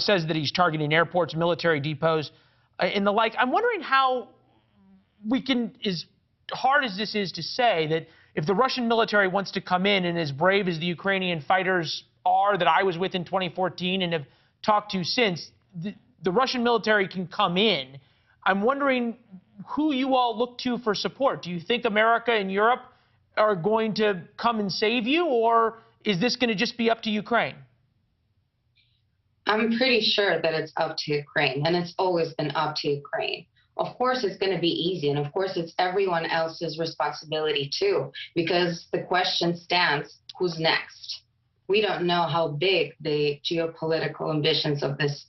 says that he's targeting airports, military depots, and the like. I'm wondering how we can, as hard as this is to say, that if the Russian military wants to come in, and as brave as the Ukrainian fighters are that I was with in 2014 and have talked to since, the Russian military can come in. I'm wondering who you all look to for support. Do you think America and Europe are going to come and save you, or is this going to just be up to Ukraine? I'm pretty sure that it's up to Ukraine, and it's always been up to Ukraine. Of course, it's going to be easy, and of course, it's everyone else's responsibility too, because the question stands, who's next? We don't know how big the geopolitical ambitions of this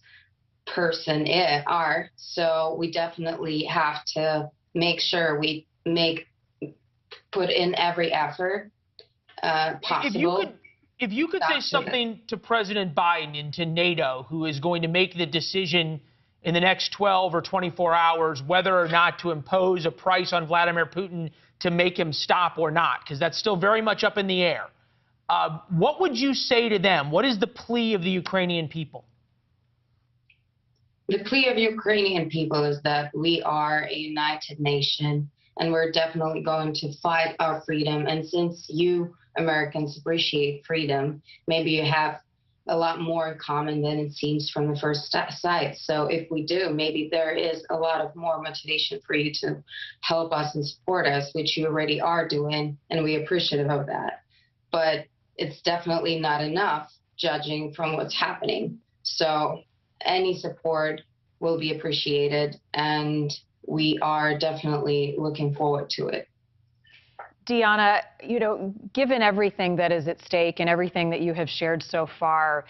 person are, so we definitely have to make sure we put in every effort possible. If you could say something to President Biden and to NATO, who is going to make the decision in the next 12 or 24 hours whether or not to impose a price on Vladimir Putin to make him stop or not, because that's still very much up in the air. What would you say to them? What is the plea of the Ukrainian people? The plea of Ukrainian people is that we are a united nation, and we're definitely going to fight our freedom. And since you Americans appreciate freedom, maybe you have a lot more in common than it seems from the first sight. So if we do, maybe there is a lot of more motivation for you to help us and support us, which you already are doing, and we're appreciative of that. But it's definitely not enough, judging from what's happening. So any support will be appreciated, and we are definitely looking forward to it. Deanna, given everything that is at stake and everything that you have shared so far,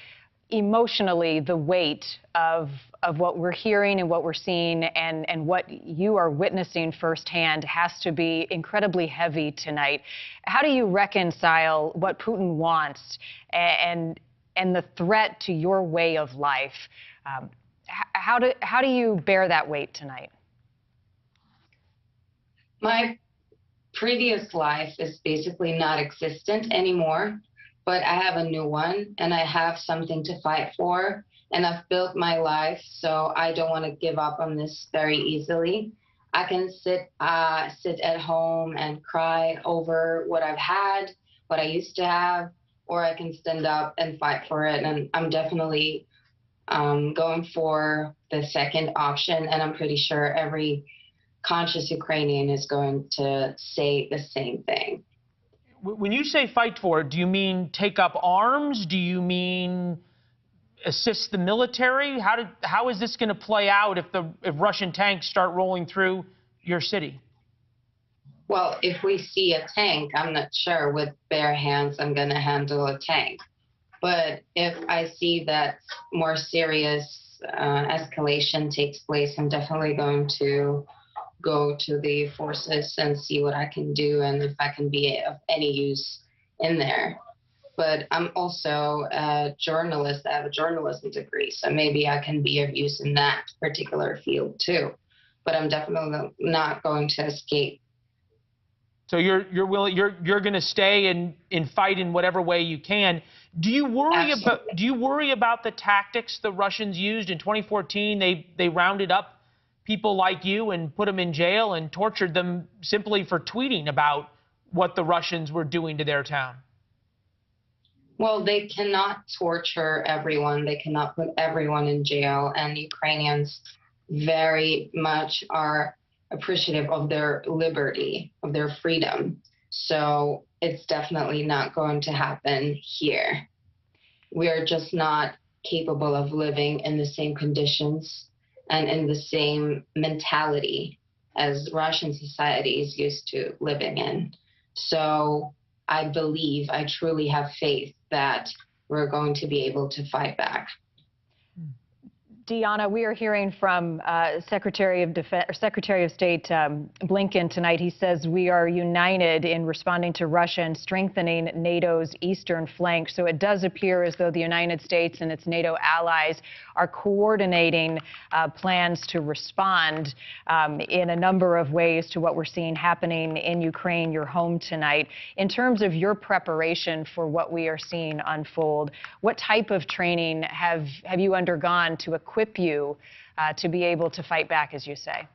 emotionally, the weight of what we're hearing and what we're seeing and what you are witnessing firsthand has to be incredibly heavy tonight. How do you reconcile what Putin wants and the threat to your way of life? How do you bear that weight tonight? My previous life is basically not existent anymore, but I have a new one, and I have something to fight for, and I've built my life, so I don't want to give up on this very easily. I can sit at home and cry over what I've had, what I used to have, or I can stand up and fight for it, and I'm definitely going for the second option, and I'm pretty sure every conscious Ukrainian is going to say the same thing. When you say fight for it, do you mean take up arms? Do you mean assist the military? How is this going to play out if Russian tanks start rolling through your city? Well, if we see a tank, I'm not sure with bare hands I'm going to handle a tank. But if I see that more serious escalation takes place, I'm definitely going to go to the forces and see what I can do and if I can be of any use in there. But I'm also a journalist. I have a journalism degree, so maybe I can be of use in that particular field too. But I'm definitely not going to escape. So you're going to stay and fight in whatever way you can. Do you worry about the tactics the Russians used in 2014? They rounded up people like you and put them in jail and tortured them simply for tweeting about what the Russians were doing to their town. Well, they cannot torture everyone. They cannot put everyone in jail. And Ukrainians very much are appreciative of their liberty, of their freedom. So it's definitely not going to happen here. We are just not capable of living in the same conditions and in the same mentality as Russian society is used to living in. So I believe, I truly have faith that we're going to be able to fight back. Deanna, we are hearing from Secretary of State Blinken tonight. He says we are united in responding to Russia and strengthening NATO's eastern flank. So it does appear as though the United States and its NATO allies are coordinating plans to respond in a number of ways to what we're seeing happening in Ukraine, your home tonight. In terms of your preparation for what we are seeing unfold, what type of training have you undergone to equip you to be able to fight back, as you say?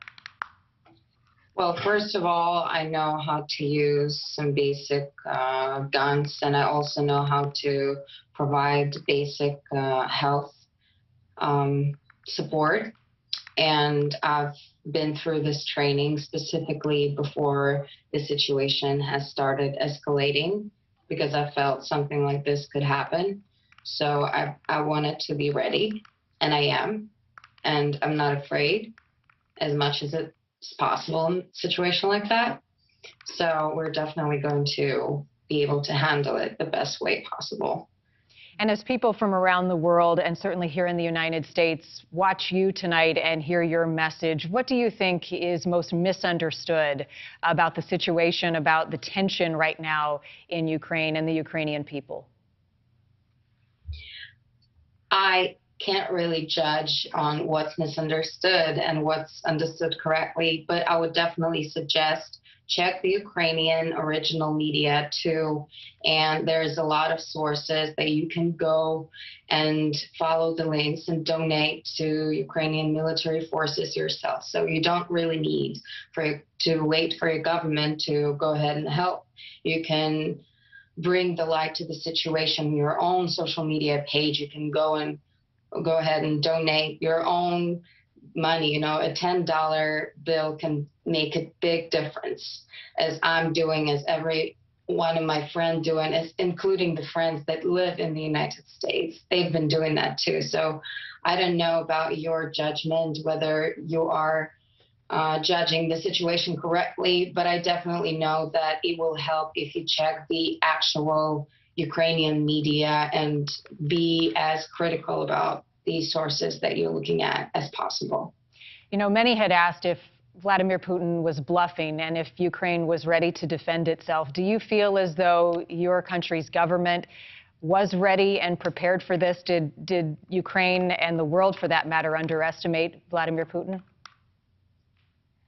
Well, first of all, I know how to use some basic guns, and I also know how to provide basic health support. And I've been through this training specifically before the situation has started escalating, because I felt something like this could happen. So I wanted to be ready. And I am, and I'm not afraid as much as it's possible in a situation like that. So we're definitely going to be able to handle it the best way possible. And as people from around the world, and certainly here in the United States, watch you tonight and hear your message, what do you think is most misunderstood about the situation, about the tension right now in Ukraine and the Ukrainian people? I can't really judge on what's misunderstood and what's understood correctly, but I would definitely suggest check the Ukrainian original media too. And there's a lot of sources that you can go and follow the links and donate to Ukrainian military forces yourself. So you don't really need to wait for your government to go ahead and help. You can bring the light to the situation in your own social media page. You can go ahead and donate your own money. You know, a $10 bill can make a big difference, as I'm doing, as every one of my friends doing, including the friends that live in the United States. They've been doing that too. So I don't know about your judgment, whether you are judging the situation correctly, but I definitely know that it will help if you check the actual Ukrainian media and be as critical about these sources that you're looking at as possible. You know, many had asked if Vladimir Putin was bluffing and if Ukraine was ready to defend itself. Do you feel as though your country's government was ready and prepared for this? Did Ukraine and the world, for that matter, underestimate Vladimir Putin?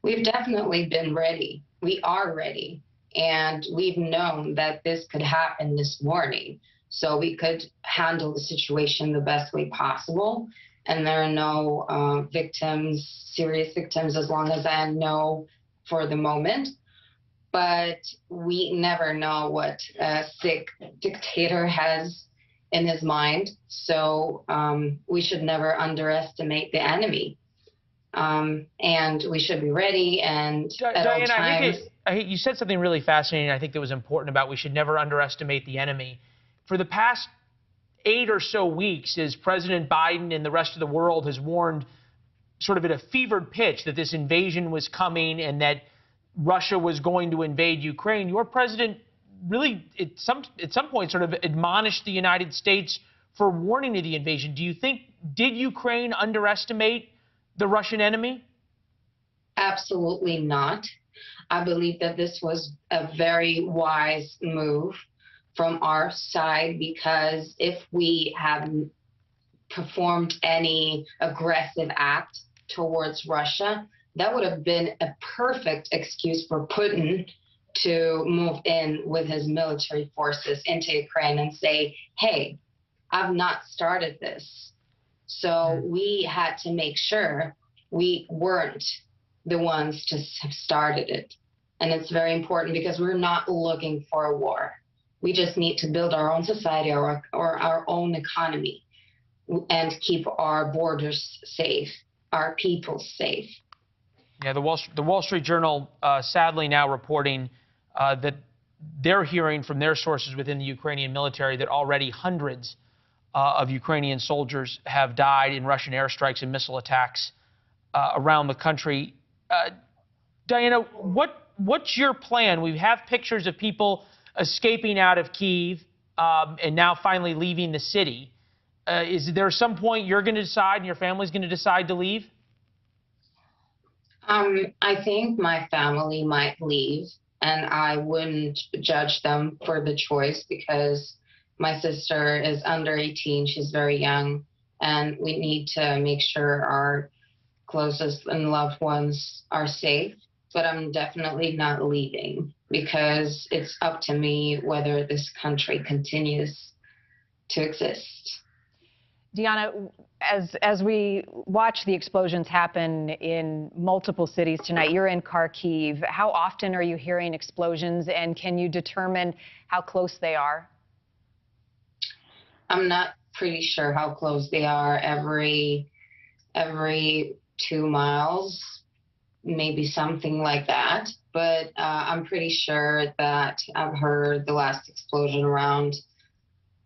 We've definitely been ready. We are ready. And we've known that this could happen this morning. So we could handle the situation the best way possible. And there are no victims, serious victims, as long as I know for the moment. But we never know what a sick dictator has in his mind. So we should never underestimate the enemy. And we should be ready. And at all times, you said something really fascinating. I think that was important about we should never underestimate the enemy. For the past 8 or so weeks, as President Biden and the rest of the world has warned sort of at a fevered pitch that this invasion was coming and that Russia was going to invade Ukraine, your president really at some point sort of admonished the United States for warning of the invasion. Do you think, did Ukraine underestimate the Russian enemy? Absolutely not. I believe that this was a very wise move from our side, because if we had performed any aggressive act towards Russia, that would have been a perfect excuse for Putin to move in with his military forces into Ukraine and say, hey, I've not started this. So we had to make sure we weren't the ones to have started it. And it's very important because we're not looking for a war. We just need to build our own society or our own economy and keep our borders safe, our people safe. Yeah, the Wall Street Journal sadly now reporting that they're hearing from their sources within the Ukrainian military that already hundreds of Ukrainian soldiers have died in Russian airstrikes and missile attacks around the country. Diana, what's your plan? We have pictures of people escaping out of Kyiv and now finally leaving the city. Is there some point you're going to decide and your family's going to decide to leave? I think my family might leave, and I wouldn't judge them for the choice because my sister is under 18. She's very young, and we need to make sure our closest and loved ones are safe. But I'm definitely not leaving because it's up to me whether this country continues to exist. Diana, as we watch the explosions happen in multiple cities tonight, you're in Kharkiv. How often are you hearing explosions, and can you determine how close they are? I'm not pretty sure how close they are. Every 2 miles, maybe something like that. But I'm pretty sure that I've heard the last explosion around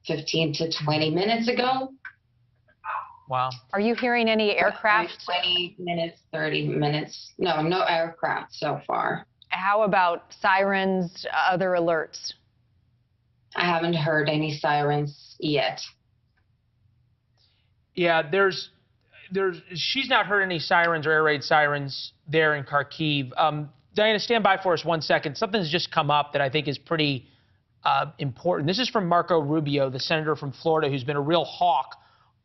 15 to 20 minutes ago. Wow. Are you hearing any aircraft? 20 minutes, 30 minutes. No aircraft so far. How about sirens, other alerts? I haven't heard any sirens yet. Yeah, she's not heard any sirens or air raid sirens there in Kharkiv. Diana, stand by for us 1 second. Something's just come up that I think is pretty important. This is from Marco Rubio, the senator from Florida, who's been a real hawk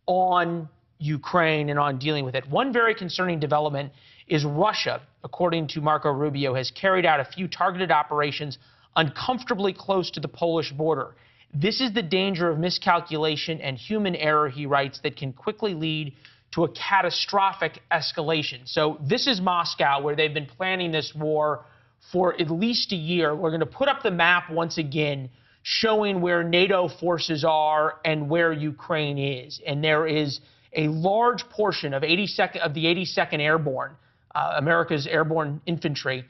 on Ukraine and on dealing with it. One very concerning development is Russia, according to Marco Rubio, has carried out a few targeted operations uncomfortably close to the Polish border. This is the danger of miscalculation and human error, he writes, that can quickly lead to a catastrophic escalation. So this is Moscow, where they've been planning this war for at least a year. We're going to put up the map once again, showing where NATO forces are and where Ukraine is. And there is a large portion of the 82nd Airborne, America's airborne infantry,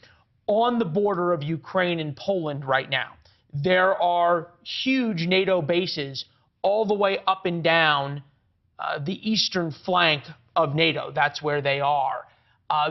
on the border of Ukraine and Poland right now. There are huge NATO bases all the way up and down the eastern flank of NATO. That's where they are.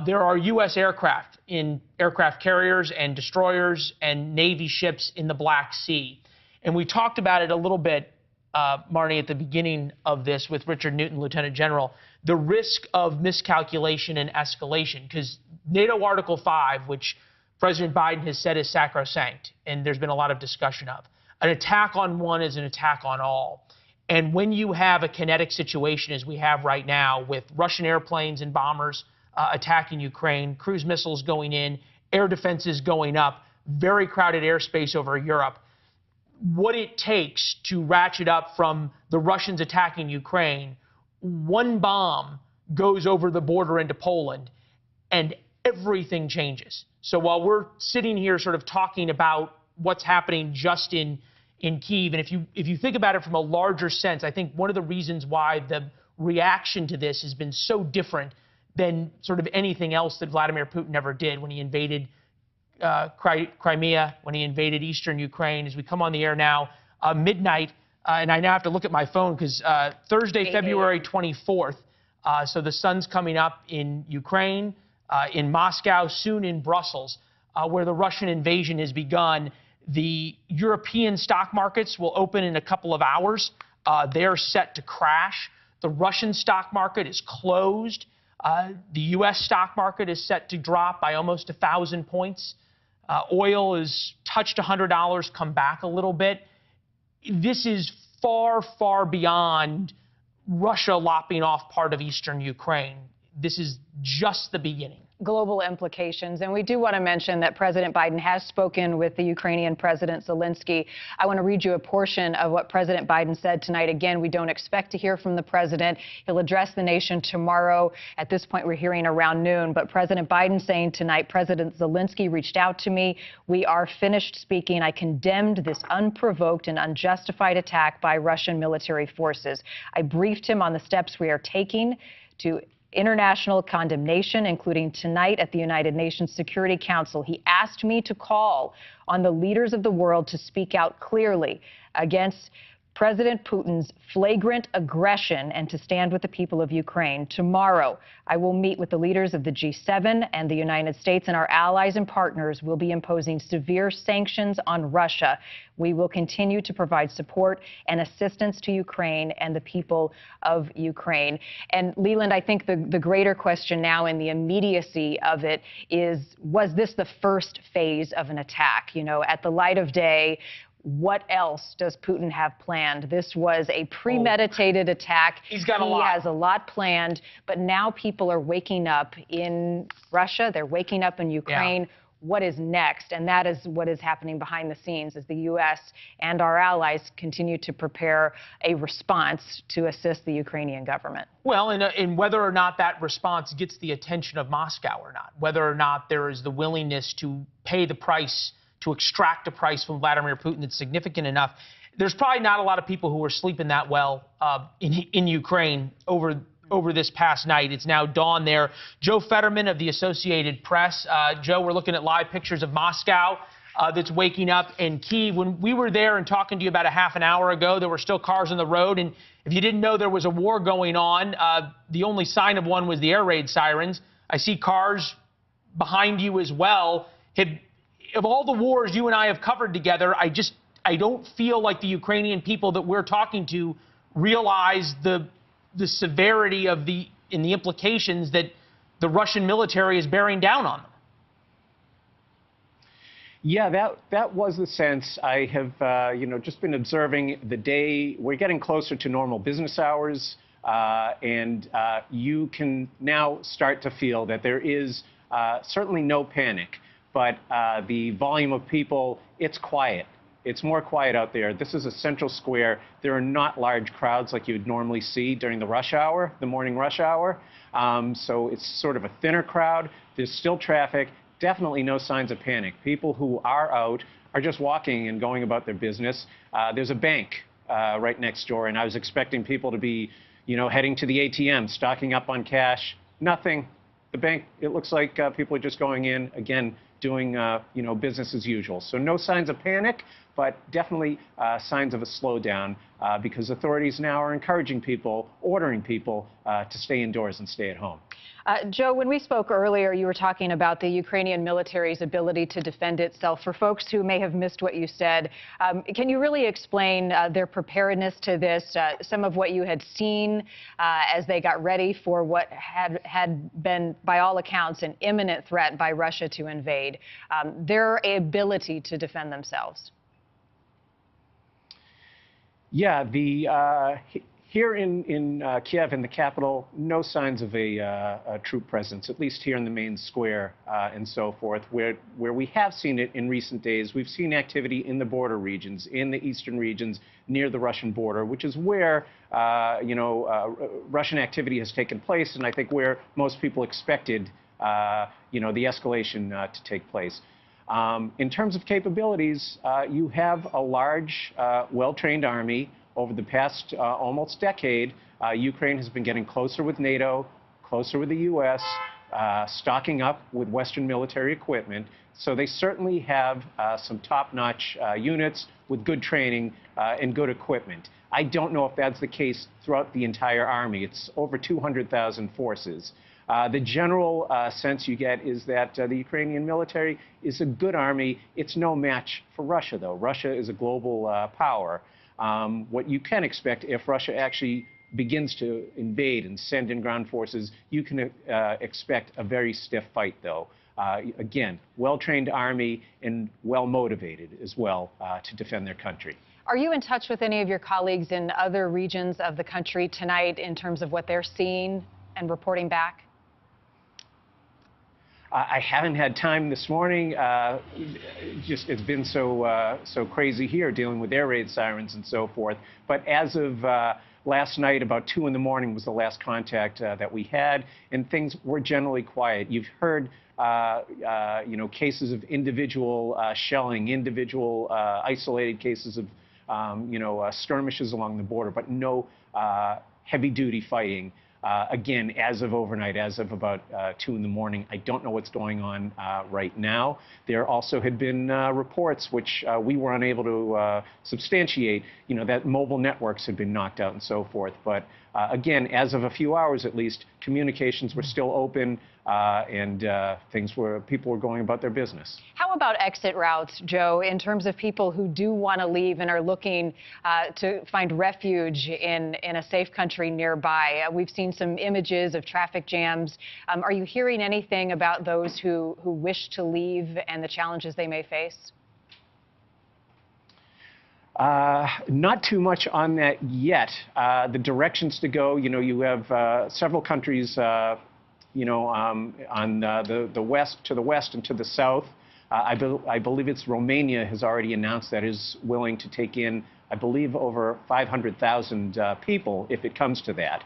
There are U.S. aircraft in aircraft carriers and destroyers and Navy ships in the Black Sea. And we talked about it a little bit, Marnie, at the beginning of this with Richard Newton, Lieutenant General, the risk of miscalculation and escalation, because NATO Article 5, which President Biden has said is sacrosanct, and there's been a lot of discussion of, an attack on one is an attack on all. And when you have a kinetic situation, as we have right now, with Russian airplanes and bombers attacking Ukraine, cruise missiles going in, air defenses going up, very crowded airspace over Europe, what it takes to ratchet up from the Russians attacking Ukraine, one bomb goes over the border into Poland, and everything changes. So while we're sitting here sort of talking about what's happening just in Kyiv, and if you think about it from a larger sense, I think one of the reasons why the reaction to this has been so different than sort of anything else that Vladimir Putin ever did when he invaded Crimea, when he invaded eastern Ukraine. As we come on the air now, midnight, and I now have to look at my phone because Thursday, February 24th, so the sun's coming up in Ukraine, in Moscow, soon in Brussels, where the Russian invasion has begun. The European stock markets will open in a couple of hours. They're set to crash. The Russian stock market is closed. The U.S. stock market is set to drop by almost 1,000 points. Oil is touched $100, come back a little bit. This is far, far beyond Russia lopping off part of eastern Ukraine. This is just the beginning. Global implications. And we do want to mention that President Biden has spoken with the Ukrainian President Zelensky. I want to read you a portion of what President Biden said tonight. Again, we don't expect to hear from the president. He'll address the nation tomorrow. At this point, we're hearing around noon. But President Biden saying tonight, President Zelensky reached out to me. We are finished speaking. I condemned this unprovoked and unjustified attack by Russian military forces. I briefed him on the steps we are taking to international condemnation, including tonight at the United Nations Security Council. He asked me to call on the leaders of the world to speak out clearly against President Putin's flagrant aggression and to stand with the people of Ukraine. Tomorrow, I will meet with the leaders of the G7 and the United States, and our allies and partners will be imposing severe sanctions on Russia. We will continue to provide support and assistance to Ukraine and the people of Ukraine. And Leland, I think the greater question now in the immediacy of it is, was this the first phase of an attack? You know, at the light of day, what else does Putin have planned? This was a premeditated attack. He's got a lot. He has a lot planned, but now people are waking up in Russia. They're waking up in Ukraine. Yeah. What is next? And that is what is happening behind the scenes as the U.S. and our allies continue to prepare a response to assist the Ukrainian government. Well, and whether or not that response gets the attention of Moscow or not, whether or not there is the willingness to pay the price, to extract a price from Vladimir Putin that's significant enough. There's probably not a lot of people who are sleeping that well in Ukraine over this past night. It's now dawn there. Joe Fetterman of the Associated Press. Joe, we're looking at live pictures of Moscow that's waking up, and Kyiv. When we were there and talking to you about a half an hour ago, there were still cars on the road, and if you didn't know there was a war going on, the only sign of one was the air raid sirens. I see cars behind you as well. Of all the wars you and I have covered together, I don't feel like the Ukrainian people that we're talking to realize the severity of the implications that the Russian military is bearing down on them. Yeah, that was the sense. I have just been observing the day. We're getting closer to normal business hours. and you can now start to feel that there is certainly no panic, but the volume of people, it's quiet. It's more quiet out there. This is a central square. There are not large crowds like you would normally see during the rush hour, the morning rush hour. So it's sort of a thinner crowd. There's still traffic. Definitely no signs of panic. People who are out are just walking and going about their business. There's a bank right next door, and I was expecting people to be, heading to the ATM, stocking up on cash. Nothing. The bank, it looks like people are just going in, again, doing, business as usual. So no signs of panic, but definitely signs of a slowdown because authorities now are encouraging people, ordering people to stay indoors and stay at home. Joe, when we spoke earlier, you were talking about the Ukrainian military's ability to defend itself. For folks who may have missed what you said, can you really explain their preparedness to this, some of what you had seen as they got ready for what had been, by all accounts, an imminent threat by Russia to invade, their ability to defend themselves? Yeah, here in Kyiv, in the capital, no signs of a troop presence, at least here in the main square and so forth. Where we have seen it in recent days, we've seen activity in the border regions, in the eastern regions near the Russian border, which is where, Russian activity has taken place, and I think where most people expected, the escalation to take place. In terms of capabilities, you have a large, well-trained army. Over the past almost decade, Ukraine has been getting closer with NATO, closer with the U.S., stocking up with Western military equipment. So they certainly have some top-notch units with good training and good equipment. I don't know if that's the case throughout the entire army. It's over 200,000 forces. The general sense you get is that the Ukrainian military is a good army. It's no match for Russia, though. Russia is a global power. What you can expect if Russia actually begins to invade and send in ground forces, you can expect a very stiff fight, though. Again, well-trained army and well-motivated as well to defend their country. Are you in touch with any of your colleagues in other regions of the country tonight in terms of what they're seeing and reporting back? I haven't had time this morning. It's been so crazy here dealing with air raid sirens and so forth. But as of last night, about 2 in the morning was the last contact that we had, and things were generally quiet. You've heard, cases of individual shelling, individual isolated cases of, skirmishes along the border, but no heavy-duty fighting. Again, as of overnight, as of about 2 in the morning, I don't know what's going on right now. There also had been reports, which we were unable to substantiate, that mobile networks had been knocked out and so forth. But again, as of a few hours at least, communications were still open and people were going about their business. How about exit routes, Joe, in terms of people who do want to leave and are looking to find refuge in a safe country nearby? We've seen some images of traffic jams. Are you hearing anything about those who wish to leave and the challenges they may face? Not too much on that yet. The directions to go, you have several countries, on the west, to the west and to the south. I believe it's Romania has already announced that is willing to take in, I believe, over 500,000 people if it comes to that.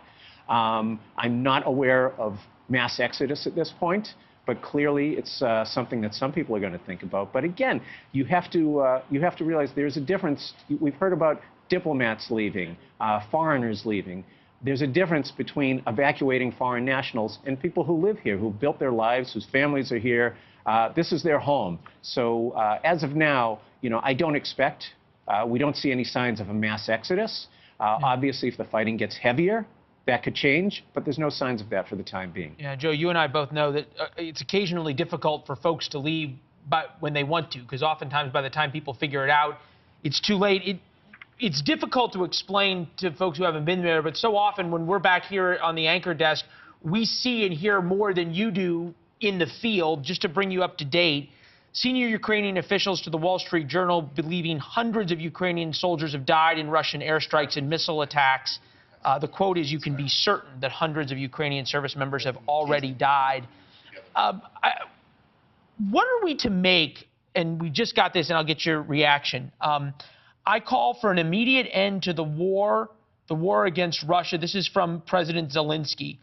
I'm not aware of mass exodus at this point, but clearly it's something that some people are going to think about. But again, you have to realize there's a difference. We've heard about diplomats leaving, foreigners leaving. There's a difference between evacuating foreign nationals and people who live here, who built their lives, whose families are here. This is their home. So as of now, I don't expect, we don't see any signs of a mass exodus. Obviously, if the fighting gets heavier, that could change, but there's no signs of that for the time being. Yeah, Joe, you and I both know that it's occasionally difficult for folks to leave when they want to, because oftentimes by the time people figure it out, it's too late. It's difficult to explain to folks who haven't been there, but so often when we're back here on the anchor desk, we see and hear more than you do in the field. Just to bring you up to date, senior Ukrainian officials to the Wall Street Journal believing hundreds of Ukrainian soldiers have died in Russian airstrikes and missile attacks. The quote is, "You can be certain that hundreds of Ukrainian service members have already died." What are we to make, and we just got this, and I'll get your reaction. I call for an immediate end to the war against Russia. This is from President Zelensky.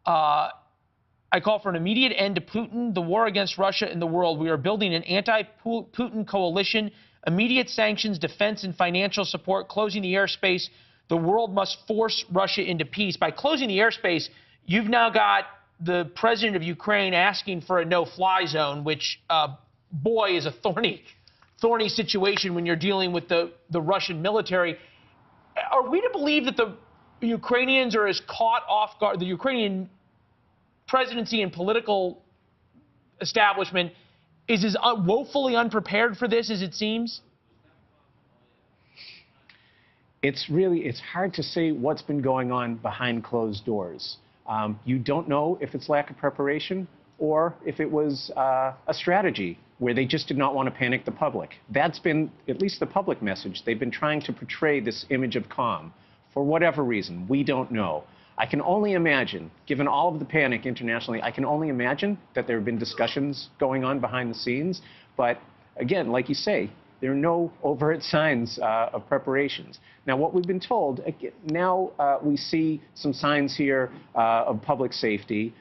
I call for an immediate end to Putin, the war against Russia and the world. We are building an anti-Putin coalition, immediate sanctions, defense, and financial support, closing the airspace. The world must force Russia into peace. By closing the airspace, you've now got the president of Ukraine asking for a no-fly zone, which, boy, is a thorny situation when you're dealing with the Russian military. Are we to believe that the Ukrainians are as caught off guard, the Ukrainian presidency and political establishment is as woefully unprepared for this as it seems? It's hard to say what's been going on behind closed doors. You don't know if it's lack of preparation or if it was a strategy where they just did not want to panic the public. That's been at least the public message. They've been trying to portray this image of calm. For whatever reason, we don't know. I can only imagine, given all of the panic internationally, I can only imagine that there have been discussions going on behind the scenes. But again, like you say, there are no overt signs of preparations. Now, what we've been told, now we see some signs here of public safety.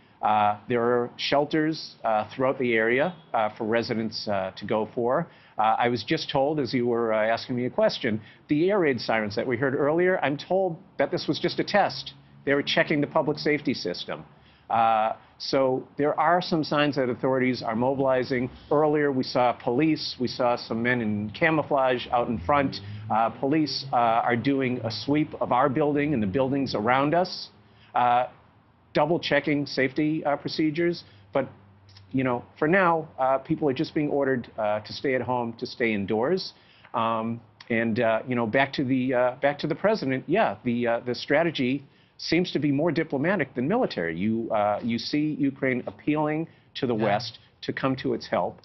There are shelters throughout the area for residents to go for. I was just told, as you were asking me a question, the air raid sirens that we heard earlier, I'm told that this was just a test. They were checking the public safety system. So there are some signs that authorities are mobilizing. Earlier, we saw police. We saw some men in camouflage out in front. Police are doing a sweep of our building and the buildings around us, double-checking safety procedures. But, you know, for now, people are just being ordered to stay at home, to stay indoors. You know, back to the president. Yeah, the strategy seems to be more diplomatic than military. You see Ukraine appealing to the West to come to its help,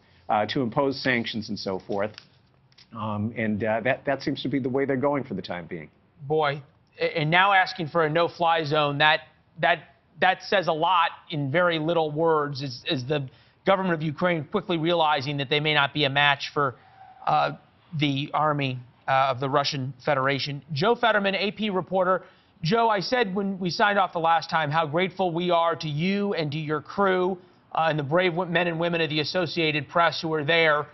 to impose sanctions and so forth. That seems to be the way they're going for the time being. Boy, and now asking for a no-fly zone, that says a lot in very little words. Is the government of Ukraine quickly realizing that they may not be a match for the army of the Russian Federation. Joe Fetterman, AP reporter. Joe, I said when we signed off the last time how grateful we are to you and to your crew and the brave men and women of the Associated Press who are there.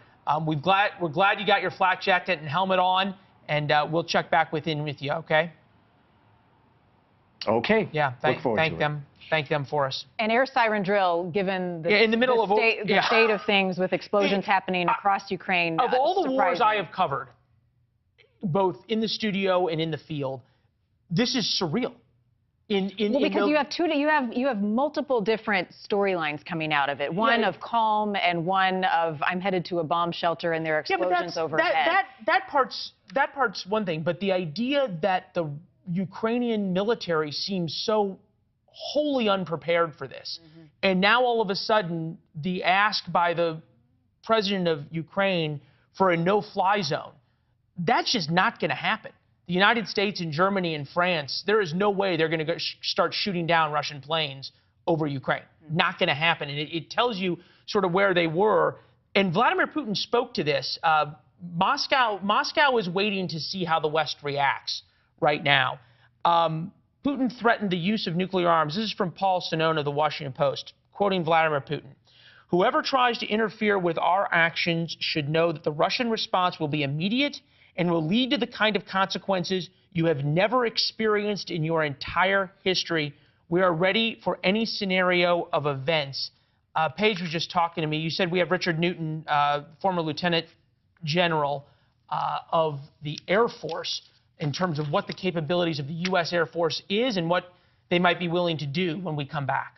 We're glad you got your flak jacket and helmet on, and we'll check back with you, okay? Okay. Yeah, thank them for us. An air siren drill, given the, in the middle the state of things with explosions happening across Ukraine. Of all the wars surprising. I have covered, both in the studio and in the field, this is surreal. Because you have multiple different storylines coming out of it. One of calm and one of I'm headed to a bomb shelter and there are explosions overhead. That part's one thing, but the idea that the Ukrainian military seems so wholly unprepared for this, and now all of a sudden the ask by the president of Ukraine for a no-fly zone, that's just not going to happen. The United States and Germany and France, there is no way they're going to start shooting down Russian planes over Ukraine. Not going to happen. And it tells you sort of where they were. And Vladimir Putin spoke to this. Moscow is waiting to see how the West reacts right now. Putin threatened the use of nuclear arms. This is from Paul Sonone of the Washington Post, quoting Vladimir Putin. Whoever tries to interfere with our actions should know that the Russian response will be immediate and will lead to the kind of consequences you have never experienced in your entire history. We are ready for any scenario of events. Paige was just talking to me. You said we have Richard Newton, former Lieutenant General of the Air Force, in terms of what the capabilities of the U.S. Air Force is and what they might be willing to do when we come back.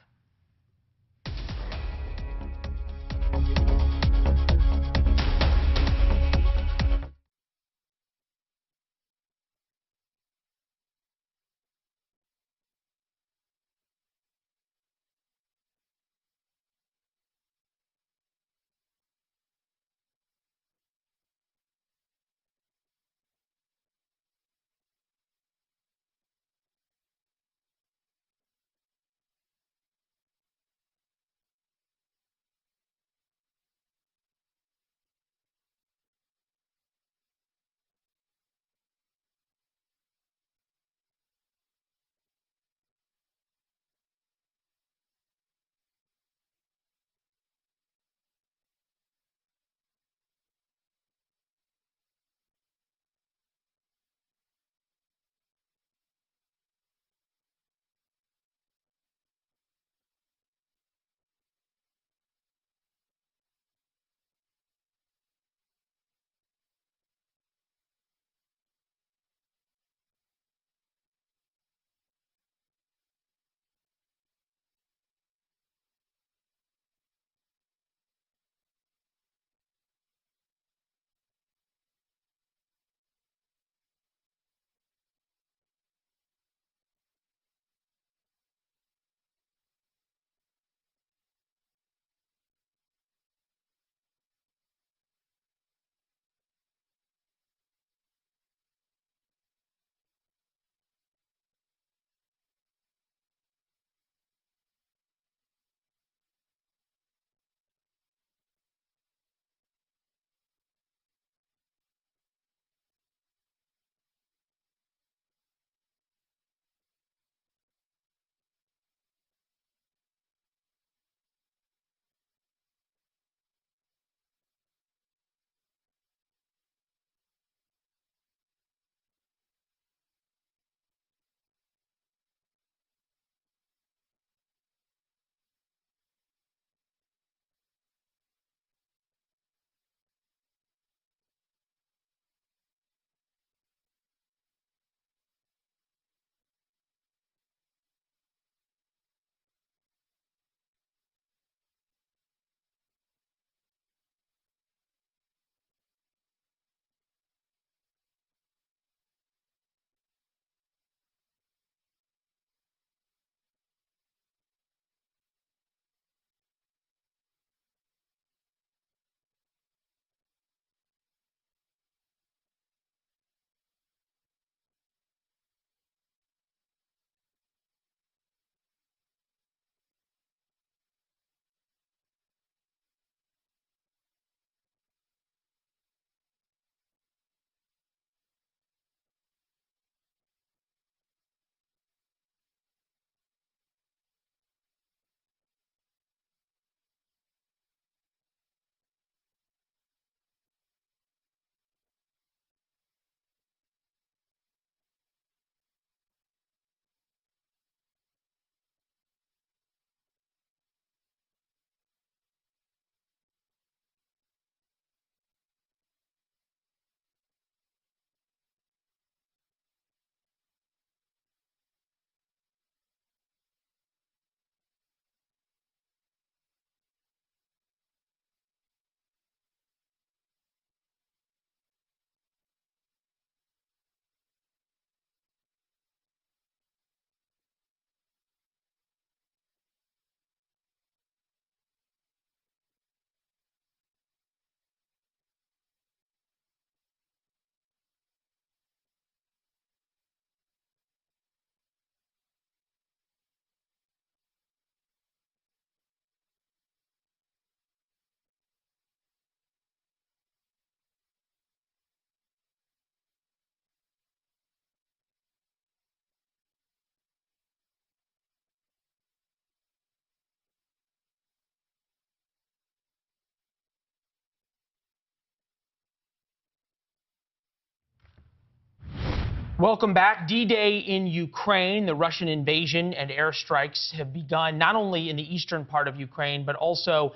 Welcome back. D-Day in Ukraine. The Russian invasion and airstrikes have begun not only in the eastern part of Ukraine, but also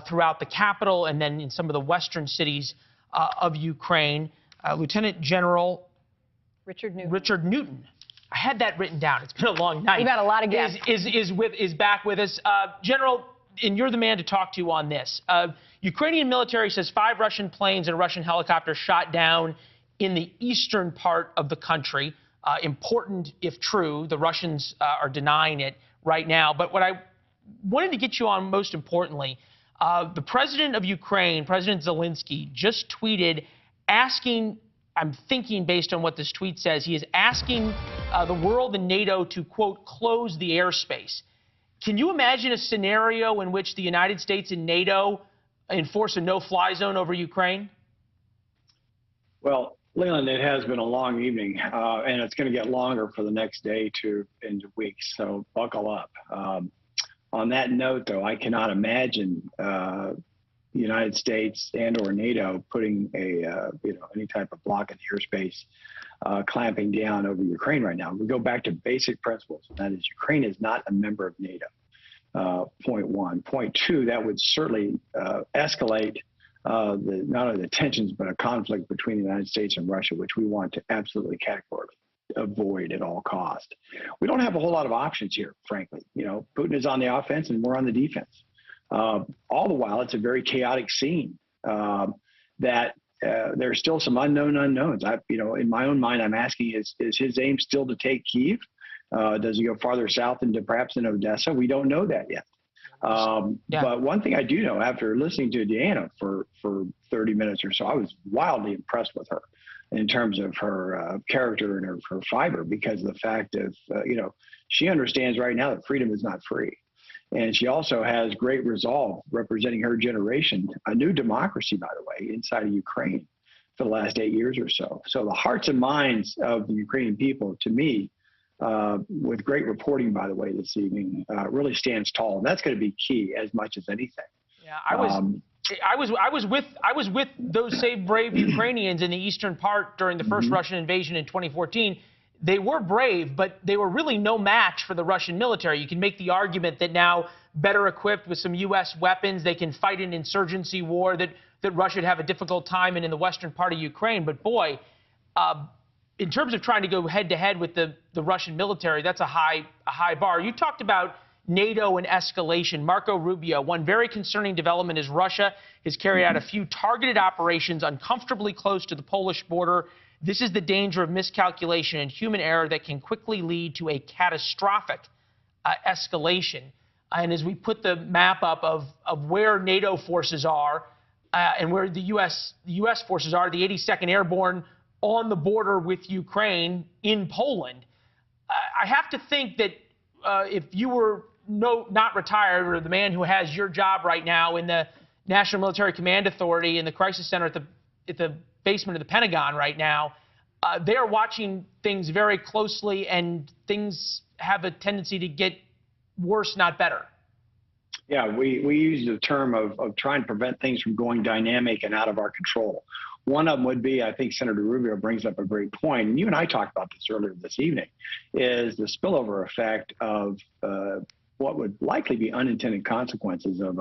throughout the capital and then in some of the western cities of Ukraine. Lieutenant General Richard Newton. I had that written down. It's been a long night. We've had a lot of guests. Is back with us. General, and you're the man to talk to on this. Ukrainian military says 5 Russian planes and a Russian helicopter shot down in the eastern part of the country. Important if true. The Russians are denying it right now. But what I wanted to get you on most importantly, the president of Ukraine, President Zelensky, just tweeted asking, I'm thinking based on what this tweet says, he is asking the world and NATO to, quote, close the airspace. Can you imagine a scenario in which the United States and NATO enforce a no-fly zone over Ukraine? Well, Leland, it has been a long evening, and it's going to get longer for the next day to into weeks, so buckle up. On that note, though, I cannot imagine the United States and/or NATO putting any type of block in the airspace, clamping down over Ukraine right now. We go back to basic principles, and that is Ukraine is not a member of NATO. Point one. Point two, that would certainly escalate not only the tensions, but a conflict between the United States and Russia, which we want to absolutely categorically avoid at all costs. We don't have a whole lot of options here, frankly. Putin is on the offense and we're on the defense. All the while, it's a very chaotic scene that there's still some unknown unknowns. In my own mind, I'm asking, is his aim still to take Kyiv? Does he go farther south into perhaps in Odessa? We don't know that yet. But one thing I do know, after listening to Deanna for 30 minutes or so, I was wildly impressed with her in terms of her character and her fiber, because of the fact of, she understands right now that freedom is not free. And she also has great resolve representing her generation, a new democracy, by the way, inside of Ukraine for the last 8 years or so. So the hearts and minds of the Ukrainian people, to me, with great reporting, by the way, this evening, really stands tall, and that's going to be key as much as anything. Yeah, I was with those same brave Ukrainians in the eastern part during the first Russian invasion in 2014. They were brave, but they were really no match for the Russian military. You can make the argument that now, better equipped with some U.S. weapons, they can fight an insurgency war that Russia would have a difficult time in the western part of Ukraine. But boy, in terms of trying to go head-to-head with the Russian military, that's a high bar. You talked about NATO and escalation. Marco Rubio, one very concerning development is Russia has carried out a few targeted operations uncomfortably close to the Polish border. This is the danger of miscalculation and human error that can quickly lead to a catastrophic escalation. And as we put the map up of where NATO forces are and where the U.S. forces are, the 82nd Airborne on the border with Ukraine in Poland, I have to think that if you were not retired, or the man who has your job right now in the National Military Command Authority in the Crisis Center at the basement of the Pentagon right now, they are watching things very closely, and things have a tendency to get worse, not better. Yeah, we use the term of trying to prevent things from going dynamic and out of our control. One of them would be, I think Senator Rubio brings up a great point, and you and I talked about this earlier this evening, is the spillover effect of what would likely be unintended consequences of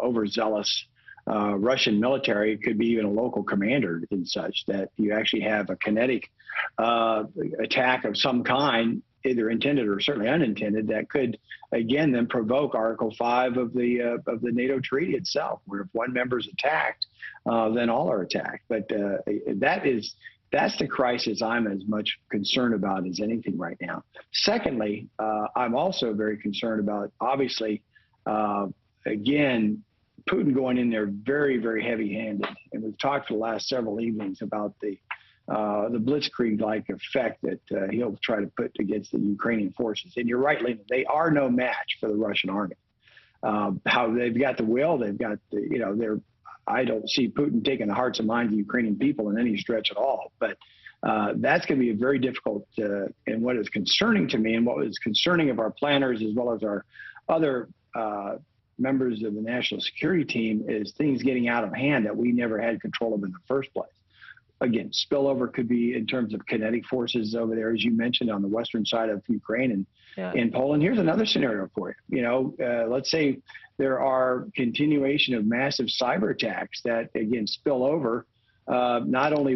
overzealous Russian military. It could be even a local commander and such, that you actually have a kinetic attack of some kind, either intended or certainly unintended, that could again then provoke Article 5 of the NATO treaty itself, where if one member is attacked, then all are attacked. But that's the crisis I'm as much concerned about as anything right now. Secondly, I'm also very concerned about, obviously, again, Putin going in there very, very heavy-handed. And we've talked for the last several evenings about the blitzkrieg-like effect that he'll try to put against the Ukrainian forces. And you're right, Lena, they are no match for the Russian army. How they've got the will, they've got the, I don't see Putin taking the hearts and minds of the Ukrainian people in any stretch at all. But that's going to be a very difficult, and what is concerning to me, and what was concerning of our planners as well as our other members of the national security team, is things getting out of hand that we never had control of in the first place. again, spillover could be in terms of kinetic forces over there, as you mentioned, on the western side of Ukraine and Poland. Here's another scenario for you. You know, let's say there are continuation of massive cyber attacks that, again, spill over not only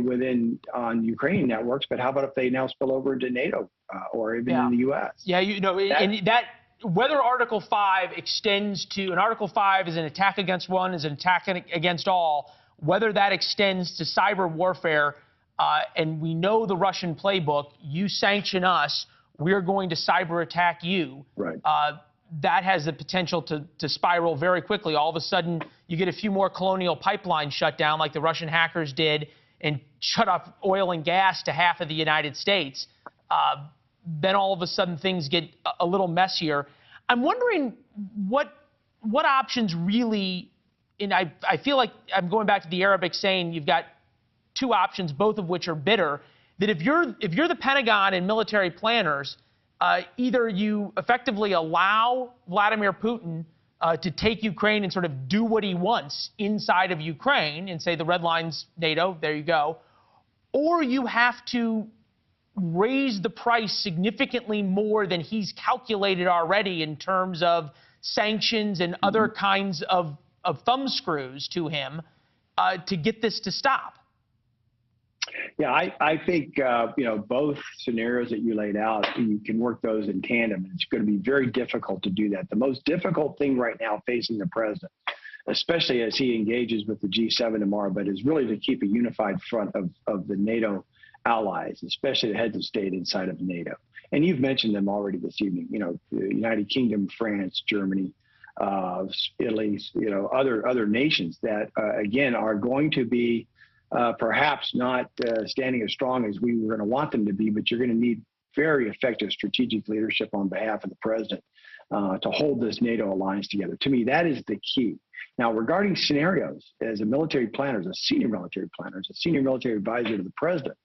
on Ukrainian networks, but how about if they now spill over into NATO or even in the U.S.? Yeah, you know, and that whether Article 5 extends to, and Article 5 is an attack against one, is an attack against all, whether that extends to cyber warfare, and we know the Russian playbook, you sanction us, we're going to cyber attack you. Right. That has the potential to spiral very quickly. All of a sudden, you get a few more colonial pipelines shut down like the Russian hackers did and shut off oil and gas to half of the United States. Then all of a sudden things get a little messier. I'm wondering what options really, and I feel like I'm going back to the Arabic saying you've got two options, both of which are bitter, that if you're the Pentagon and military planners, either you effectively allow Vladimir Putin to take Ukraine and sort of do what he wants inside of Ukraine and say the red line's NATO, there you go, or you have to raise the price significantly more than he's calculated already in terms of sanctions and other kinds of thumb screws to him to get this to stop. Yeah, I think, you know, both scenarios that you laid out, you can work those in tandem. It's going to be very difficult to do that. The most difficult thing right now facing the president, especially as he engages with the G7 tomorrow, but is really to keep a unified front of the NATO allies, especially the heads of state inside of NATO. And you've mentioned them already this evening, you know, the United Kingdom, France, Germany, Italy, you know, other nations that, again, are going to be perhaps not standing as strong as we were going to want them to be, but you're going to need very effective strategic leadership on behalf of the president to hold this NATO alliance together. To me, that is the key. Now, regarding scenarios, as a military planner, as a senior military planner, as a senior military advisor to the president,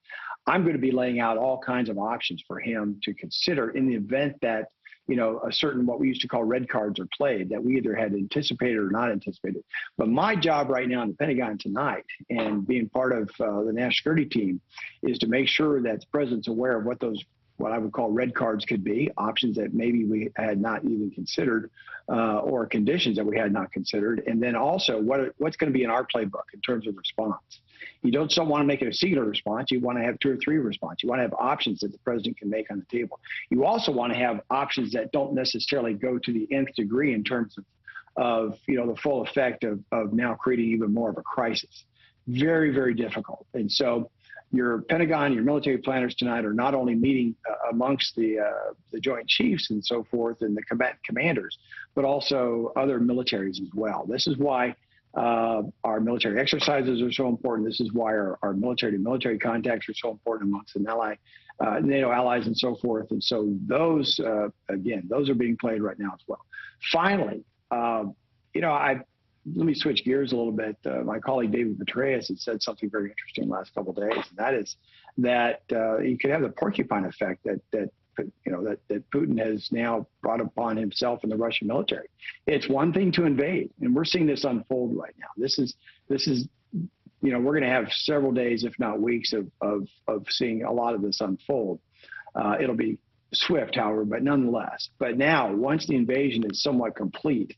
I'm going to be laying out all kinds of options for him to consider in the event that, you know, a certain what we used to call red cards are played that we either had anticipated or not anticipated. But my job right now in the Pentagon tonight and being part of the national security team is to make sure that the president's aware of what I would call red cards could be, options that maybe we had not even considered or conditions that we had not considered. And then also what's going to be in our playbook in terms of response. You don't want to make it a singular response. You want to have 2 or 3 responses. You want to have options that the president can make on the table. You also want to have options that don't necessarily go to the nth degree in terms of you know, the full effect of now creating even more of a crisis. Very, very difficult. And so your Pentagon, your military planners tonight are not only meeting amongst the Joint Chiefs and so forth and the combatant commanders, but also other militaries as well. This is why our military exercises are so important. This is why our military-to-military contacts are so important amongst the NATO allies and so forth. And so those, again, those are being played right now as well. Finally, you know, let me switch gears a little bit. My colleague David Petraeus had said something very interesting the last couple of days, and that is that you could have the porcupine effect that Putin has now brought upon himself and the Russian military. It's one thing to invade, and we're seeing this unfold right now. This is, you know, we're going to have several days, if not weeks, of seeing a lot of this unfold. It'll be swift, however, but nonetheless. But now, once the invasion is somewhat complete,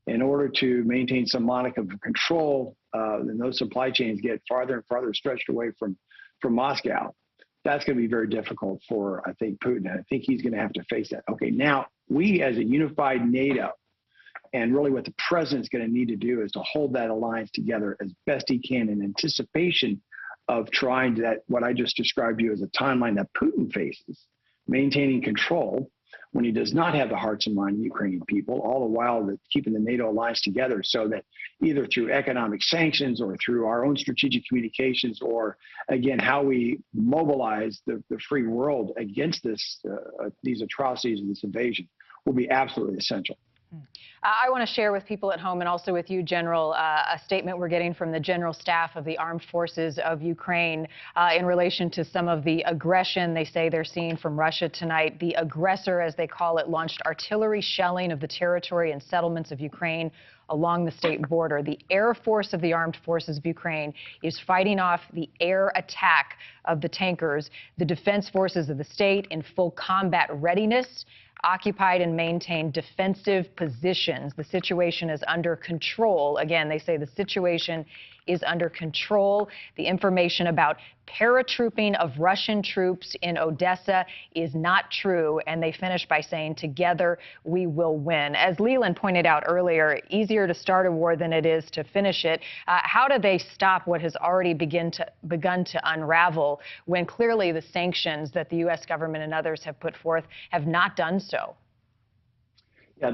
in order to maintain some modicum of control, and those supply chains get farther and farther stretched away from Moscow, that's going to be very difficult for, I think, Putin. I think he's going to have to face that. Okay, now we as a unified NATO, and really what the president's going to need to do is to hold that alliance together as best he can in anticipation of trying that, what I just described to you as a timeline that Putin faces, maintaining control when he does not have the hearts and minds of Ukrainian people, all the while keeping the NATO alliance together so that either through economic sanctions or through our own strategic communications or, again, how we mobilize the free world against these atrocities and this invasion will be absolutely essential. I want to share with people at home and also with you, General, a statement we're getting from the General Staff of the Armed Forces of Ukraine in relation to some of the aggression they say they're seeing from Russia tonight. The aggressor, as they call it, launched artillery shelling of the territory and settlements of Ukraine along the state border. The Air Force of the Armed Forces of Ukraine is fighting off the air attack of the tankers. The defense forces of the state in full combat readiness occupied and maintained defensive positions. The situation is under control. Again, they say the situation is under control. The information about paratrooping of Russian troops in Odessa is not true. And they finish by saying, together we will win. As Leland pointed out earlier, easier to start a war than it is to finish it. How do they stop what has already begun to unravel when clearly the sanctions that the U.S. government and others have put forth have not done so? Yeah,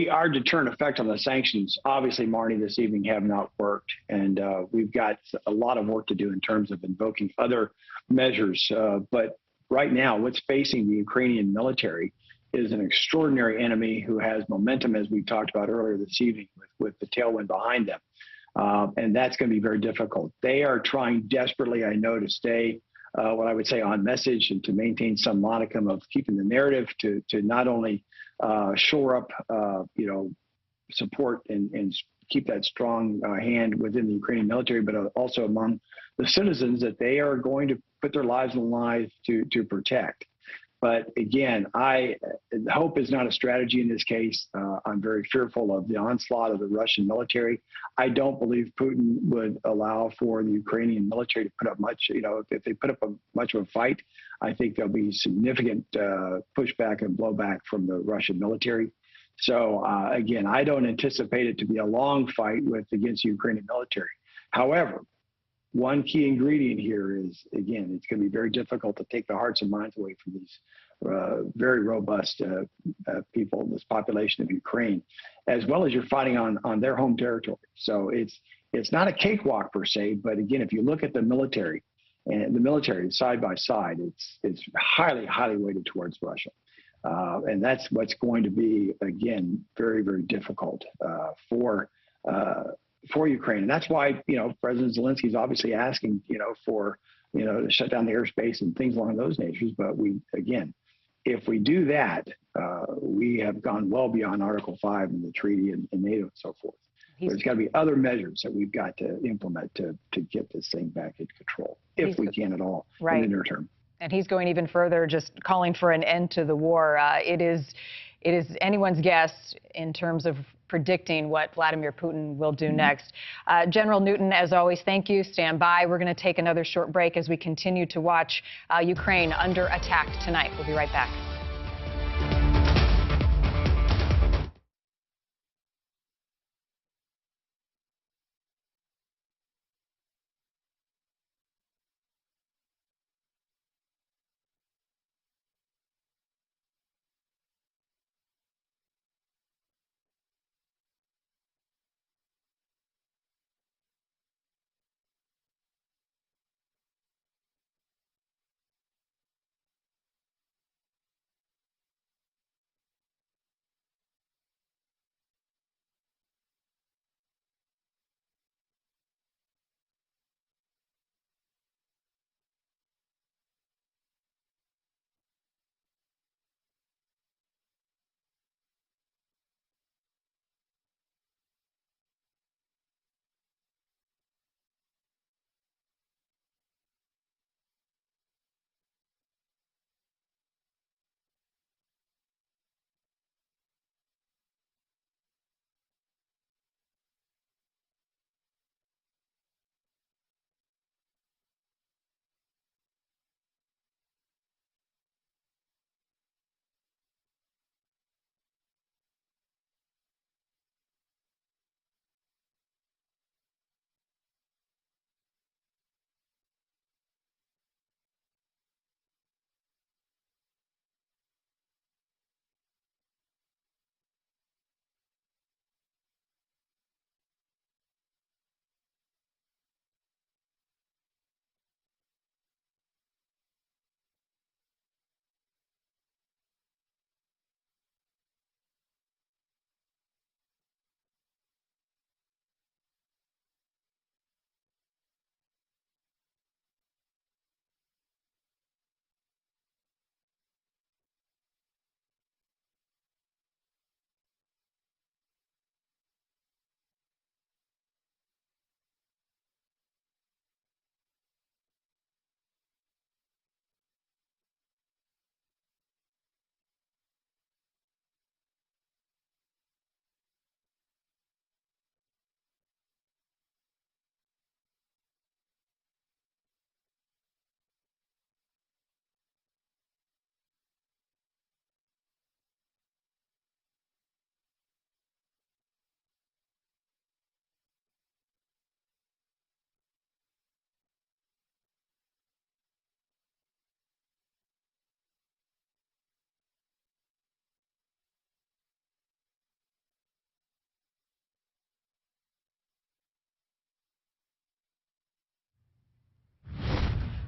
our deterrent effect on the sanctions, obviously, Marnie, this evening have not worked. And we've got a lot of work to do in terms of invoking other measures. But right now, what's facing the Ukrainian military is an extraordinary enemy who has momentum, as we talked about earlier this evening, with the tailwind behind them. And that's going to be very difficult. They are trying desperately, I know, to stay what I would say on message and to maintain some modicum of keeping the narrative to not only shore up, support and keep that strong hand within the Ukrainian military, but also among the citizens that they are going to put their lives on the line to protect. But again, hope is not a strategy in this case. I'm very fearful of the onslaught of the Russian military. I don't believe Putin would allow for the Ukrainian military to put up much, if they put up much of a fight, I think there'll be significant pushback and blowback from the Russian military. So again, I don't anticipate it to be a long fight against the Ukrainian military. However, one key ingredient here is, again, it's going to be very difficult to take the hearts and minds away from these very robust people, this population of Ukraine, as well as you're fighting on their home territory. So it's not a cakewalk per se, but again, if you look at the military and the military side by side, it's highly, highly weighted towards Russia. And that's what's going to be, again, very, very difficult for Ukraine. And that's why, President Zelensky is obviously asking, for, to shut down the airspace and things along those natures. But if we do that, we have gone well beyond Article 5 in the treaty and NATO and so forth. There's got to be other measures that we've got to implement to get this thing back in control, if we can at all, in the near term. And he's going even further, just calling for an end to the war. It is anyone's guess in terms of predicting what Vladimir Putin will do next. General Newton, as always, thank you. Stand by. We're going to take another short break as we continue to watch Ukraine under attack tonight. We'll be right back.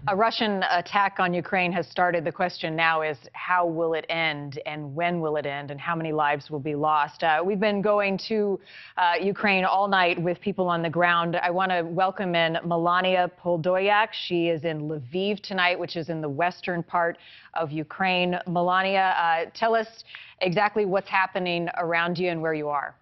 A Russian attack on Ukraine has started. The question now is, how will it end, and when will it end, and how many lives will be lost? We've been going to Ukraine all night with people on the ground. I want to welcome in Melania Poldoyak. She is in Lviv tonight, which is in the western part of Ukraine. Melania, tell us exactly what's happening around you and where you are.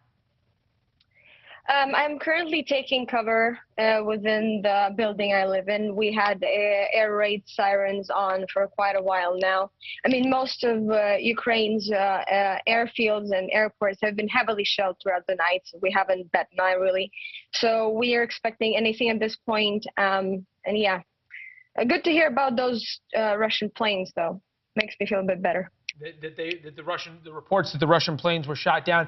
I'm currently taking cover within the building I live in. We had air raid sirens on for quite a while now. I mean, most of Ukraine's airfields and airports have been heavily shelled throughout the night. We haven't bet an eye, really. So we are expecting anything at this point. And yeah, good to hear about those Russian planes, though. Makes me feel a bit better. The reports that the Russian planes were shot down.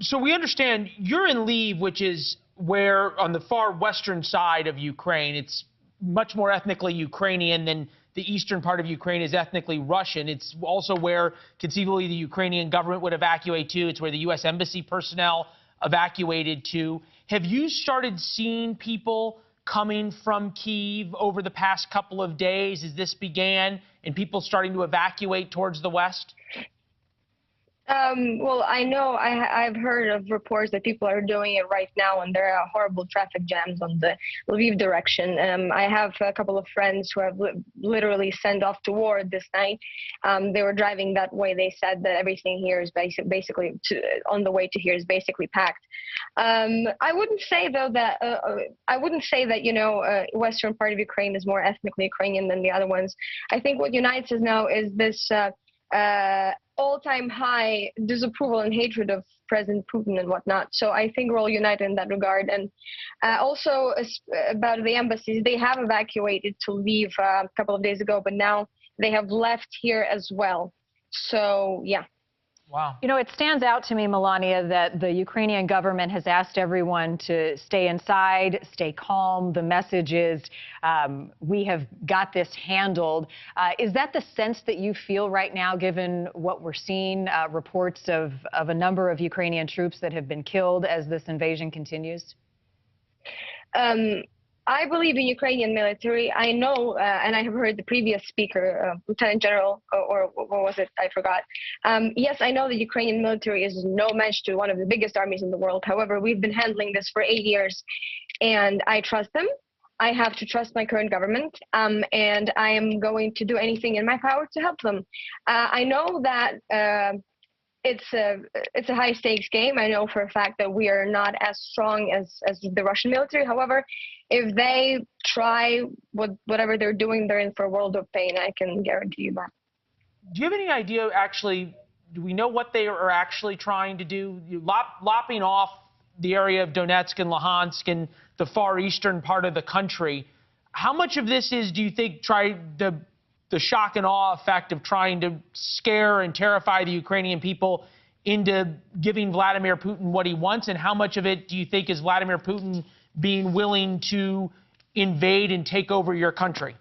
So we understand you're in Lviv, which is where on the far western side of Ukraine. It's much more ethnically Ukrainian than the eastern part of Ukraine is ethnically Russian. It's also where conceivably the Ukrainian government would evacuate to. It's where the U.S. embassy personnel evacuated to. Have you started seeing people coming from Kyiv over the past couple of days as this began and people starting to evacuate towards the west? Well, I know I've heard of reports that people are doing it right now, and there are horrible traffic jams on the Lviv direction. I have a couple of friends who have literally sent off to war this night. They were driving that way. They said that everything here is basically on the way to here is basically packed. I wouldn't say though that western part of Ukraine is more ethnically Ukrainian than the other ones. I think what unites us now is this all-time high disapproval and hatred of President Putin and whatnot. So I think we're all united in that regard. And also about the embassies, they have evacuated to Lviv a couple of days ago, but now they have left here as well. So yeah. Wow. You know, it stands out to me, Melania, that the Ukrainian government has asked everyone to stay inside, stay calm. The message is, we have got this handled. Is that the sense that you feel right now, given what we're seeing, reports of a number of Ukrainian troops that have been killed as this invasion continues? I believe in Ukrainian military. I know, and I have heard the previous speaker, Lieutenant General, or what was it? I forgot. Yes, I know the Ukrainian military is no match to one of the biggest armies in the world. However, we've been handling this for 8 years, and I trust them. I have to trust my current government, and I am going to do anything in my power to help them. I know that it's a high stakes game. I know for a fact that we are not as strong as the Russian military. However, if they try whatever they're doing, they're in for a world of pain. I can guarantee you that. Do you have any idea, actually, do we know what they are actually trying to do? Lopping off the area of Donetsk and Luhansk and the far eastern part of the country, how much of this is, do you think, the shock and awe effect of trying to scare and terrify the Ukrainian people into giving Vladimir Putin what he wants? And how much of it do you think is Vladimir Putin being willing to invade and take over your country?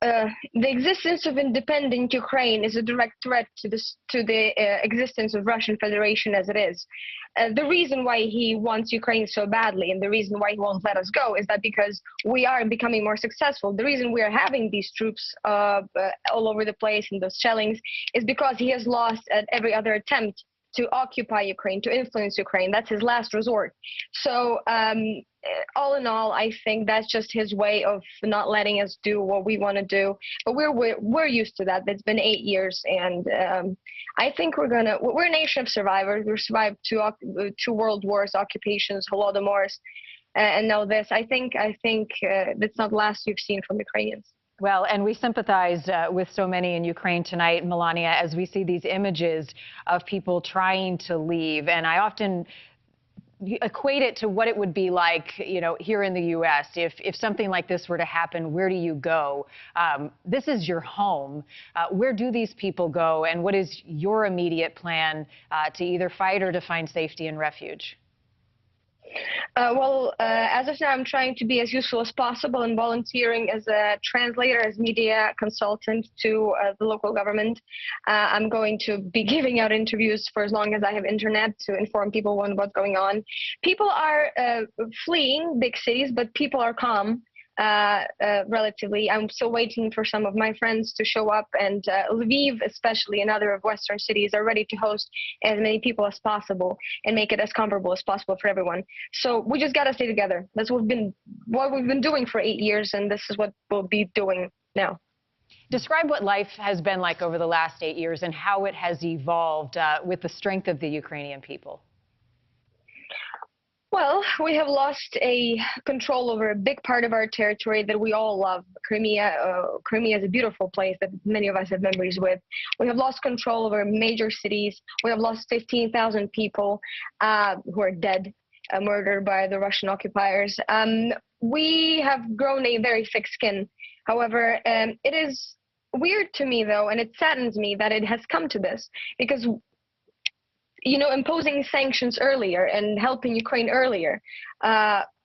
The existence of independent Ukraine is a direct threat to the existence of Russian Federation as it is. The reason why he wants Ukraine so badly, and the reason why he won't let us go, is that because we are becoming more successful. The reason we are having these troops all over the place and those shellings is because he has lost at every other attempt to occupy Ukraine, to influence Ukraine. That's his last resort. So all in all, I think that's just his way of not letting us do what we want to do. But we're used to that. It's been 8 years, and I think we're a nation of survivors. We survived two world wars, occupations, Holodomors, and now this. I think that's not the last you've seen from Ukrainians. Well, and we sympathize with so many in Ukraine tonight, Melania, as we see these images of people trying to leave. And I often equate it to what it would be like, you know, here in the U.S. If something like this were to happen, where do you go? This is your home. Where do these people go? And what is your immediate plan to either fight or to find safety and refuge? As of now, I'm trying to be as useful as possible and volunteering as a translator, as media consultant to the local government. I'm going to be giving out interviews for as long as I have internet to inform people on what's going on. People are fleeing big cities, but people are calm. relatively. I'm still waiting for some of my friends to show up, and Lviv, especially, and other of Western cities are ready to host as many people as possible and make it as comparable as possible for everyone. So we just got to stay together. That's what we've been doing for 8 years, and this is what we'll be doing now. Describe what life has been like over the last 8 years and how it has evolved with the strength of the Ukrainian people. Well, we have lost a control over a big part of our territory that we all love. Crimea is a beautiful place that many of us have memories with. We have lost control over major cities. We have lost 15,000 people who are dead, murdered by the Russian occupiers. We have grown a very thick skin. However, it is weird to me, though, and it saddens me that it has come to this, because imposing sanctions earlier and helping Ukraine earlier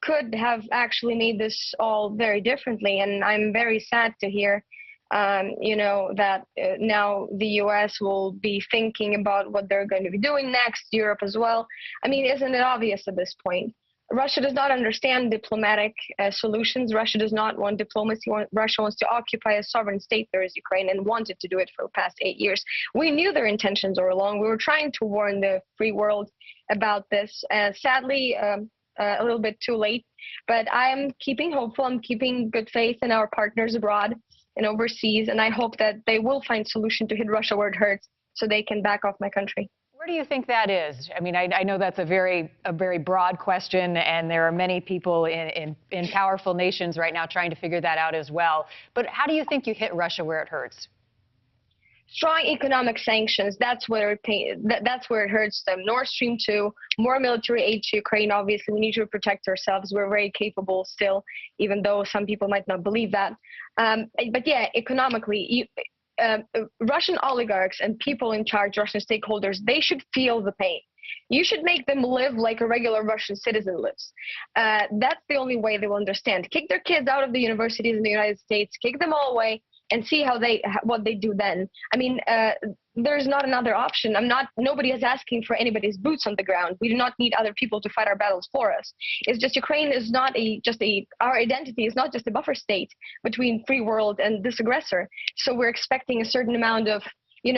could have actually made this all very differently. And I'm very sad to hear, that now the U.S. will be thinking about what they're going to be doing next, Europe as well. I mean, isn't it obvious at this point? Russia does not understand diplomatic solutions. Russia does not want diplomacy. Russia wants to occupy a sovereign state, there is Ukraine, and wanted to do it for the past 8 years. We knew their intentions all along. We were trying to warn the free world about this. Sadly, a little bit too late. But I am keeping hopeful. I'm keeping good faith in our partners abroad and overseas, and I hope that they will find solution to hit Russia where it hurts so they can back off my country. Where do you think that is? I mean, I know that's a very broad question, and there are many people in powerful nations right now trying to figure that out as well. But how do you think you hit Russia where it hurts? Strong economic sanctions. That's where it hurts them. Nord Stream 2, more military aid to Ukraine. Obviously, we need to protect ourselves. We're very capable still, even though some people might not believe that. But yeah, economically, Russian oligarchs and people in charge, Russian stakeholders, they should feel the pain. You should make them live like a regular Russian citizen lives. That's the only way they will understand. Kick their kids out of the universities in the United States, kick them all away, and see what they do then. I mean, there's not another option. Nobody is asking for anybody's boots on the ground. We do not need other people to fight our battles for us. It's just Ukraine is not our identity is not just a buffer state between free world and this aggressor. So we're expecting a certain amount of,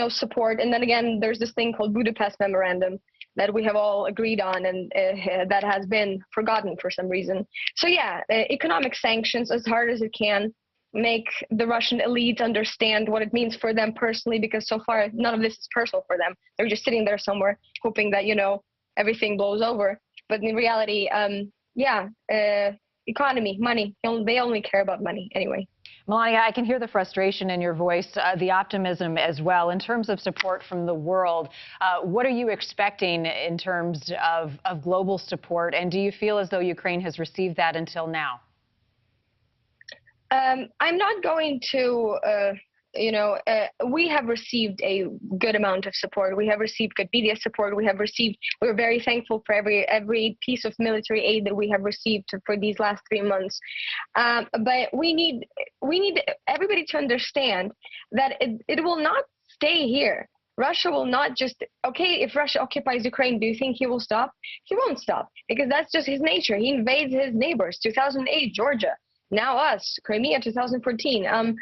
support. And then again, there's this thing called Budapest Memorandum that we have all agreed on, and that has been forgotten for some reason. So yeah, economic sanctions as hard as it can. Make the Russian elite understand what it means for them personally, because so far none of this is personal for them. They're just sitting there somewhere hoping that, everything blows over. But in reality, economy, money, they only care about money anyway. Melania, I can hear the frustration in your voice, the optimism as well. In terms of support from the world, what are you expecting in terms of global support? And do you feel as though Ukraine has received that until now? I'm not going to, we have received a good amount of support. We have received good media support. We're very thankful for every piece of military aid that we have received for these last 3 months. But we need everybody to understand that it will not stay here. Russia will not just, if Russia occupies Ukraine, do you think he will stop? He won't stop, because that's just his nature. He invades his neighbors, 2008, Georgia. Now us, Crimea, 2014.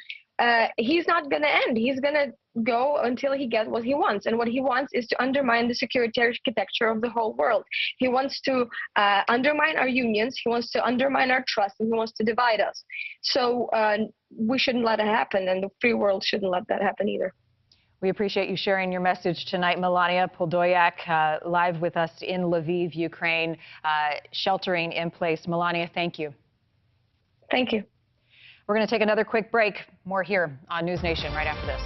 He's not going to end. He's going to go until he gets what he wants. And what he wants is to undermine the security architecture of the whole world. He wants to undermine our unions. He wants to undermine our trust, and he wants to divide us. So we shouldn't let it happen, and the free world shouldn't let that happen either. We appreciate you sharing your message tonight. Melania Podolyak, live with us in Lviv, Ukraine, sheltering in place. Melania, thank you. Thank you. We're going to take another quick break. More here on NewsNation right after this.